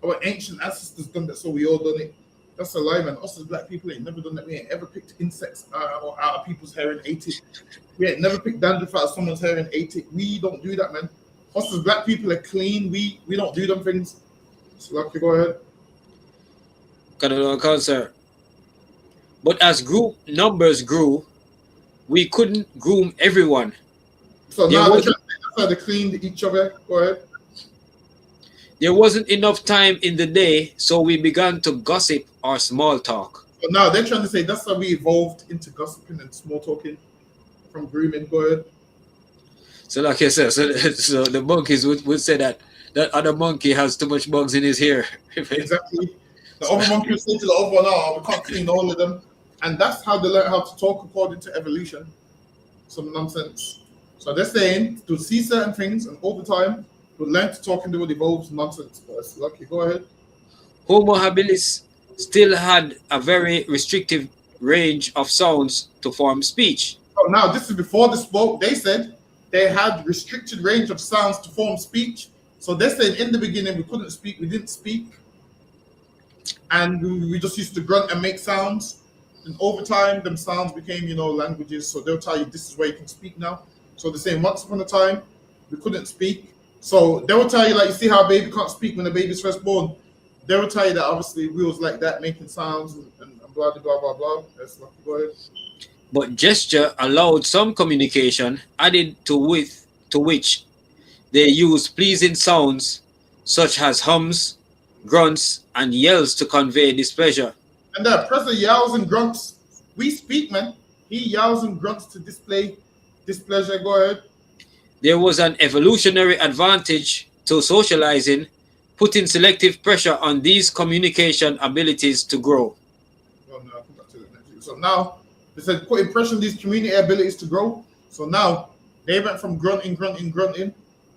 Our ancient ancestors done that, so we all done it. That's a lie, man. Us as black people ain't never done that. We ain't ever picked insects out of people's hair and ate it. We ain't never picked dandruff out of someone's hair and ate it. We don't do that, man. Us as black people are clean. We don't do them things. So, Lucky, go ahead. Cancer. But as group numbers grew, we couldn't groom everyone. So now they're trying to say that's how they cleaned each other. Go ahead. There wasn't enough time in the day, so we began to gossip or small talk. So now they're trying to say that's how we evolved into gossiping and small talking from grooming. Go ahead. So like I said, so the monkeys would say that other monkey has too much bugs in his hair. Exactly. The other monkey would say to the other one, oh, we can't clean all of them. And that's how they learn how to talk according to evolution. Some nonsense. So they're saying to see certain things and over time, we'll learn to talk and do what evolves nonsense. Lucky, go ahead. Homo habilis still had a very restrictive range of sounds to form speech. Oh, now this is before they spoke. They said they had restricted range of sounds to form speech. So they said in the beginning we couldn't speak, we didn't speak. And we just used to grunt and make sounds. And over time, them sounds became, languages. So they'll tell you this is where you can speak now. So they're saying once upon a time, we couldn't speak. So they will tell you, like, you see how a baby can't speak when the baby's first born. They will tell you that obviously we was like that, making sounds and blah, blah, blah, blah. That's lucky. Go ahead. But gesture allowed some communication, added to which they used pleasing sounds such as hums, grunts, and yells to convey displeasure. And the oppressor yells and grunts we speak, man. He yells and grunts to display displeasure. Go ahead. There was an evolutionary advantage to socializing, putting selective pressure on these communication abilities to grow. Well, no, I'll come back to that next week. So now, they said putting pressure on these community abilities to grow. So now, they went from grunting,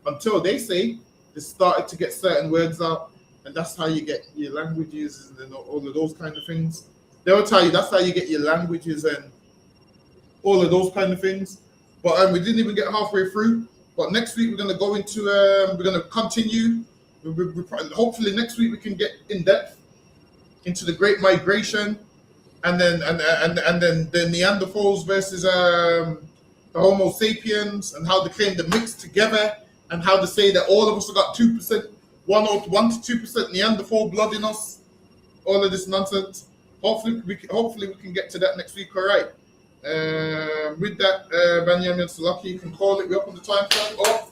until they say they started to get certain words out. And that's how you get your languages and all of those kind of things. They will tell you that's how you get your languages and all of those kind of things. But we didn't even get halfway through. But next week we're going to go into, we're going to continue. Hopefully next week we can get in depth into the Great Migration, and then the Neanderthals versus the Homo sapiens, and how they claim to mix together, and how they say that all of us have got 2%, 1 to 2% Neanderthal blood in us. All of this nonsense. Hopefully we can get to that next week. All right. With that, Benjamin Salaki, you can call it. We're up on the time clock off.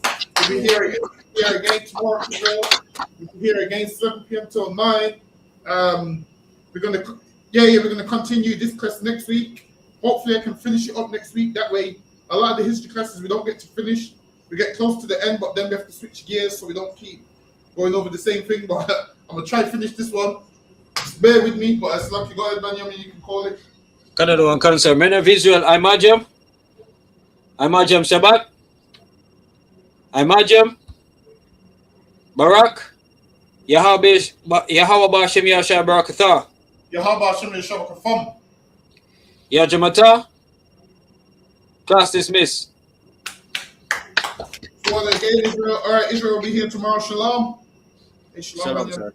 We'll be here again tomorrow as well. We'll be here again 7 p.m. till 9. We're gonna continue this class next week. Hopefully I can finish it up next week. That way, a lot of the history classes we don't get to finish. We get close to the end, but then we have to switch gears so we don't keep going over the same thing. But I'm gonna try to finish this one. Just bear with me, but as lucky, go ahead, Benjamin, you can call it. Canada and Cancer, men of Israel, Imajam Shabbat, Imajam Barak, Yahweh Bashem Yashar Barakatha, Yahweh Hashem Yeshua Kafam. Yajamata, class dismissed. So again, Israel, all right, Israel will be here tomorrow. Shalom. Hey, shalom. Shalom, Benjamin. sir.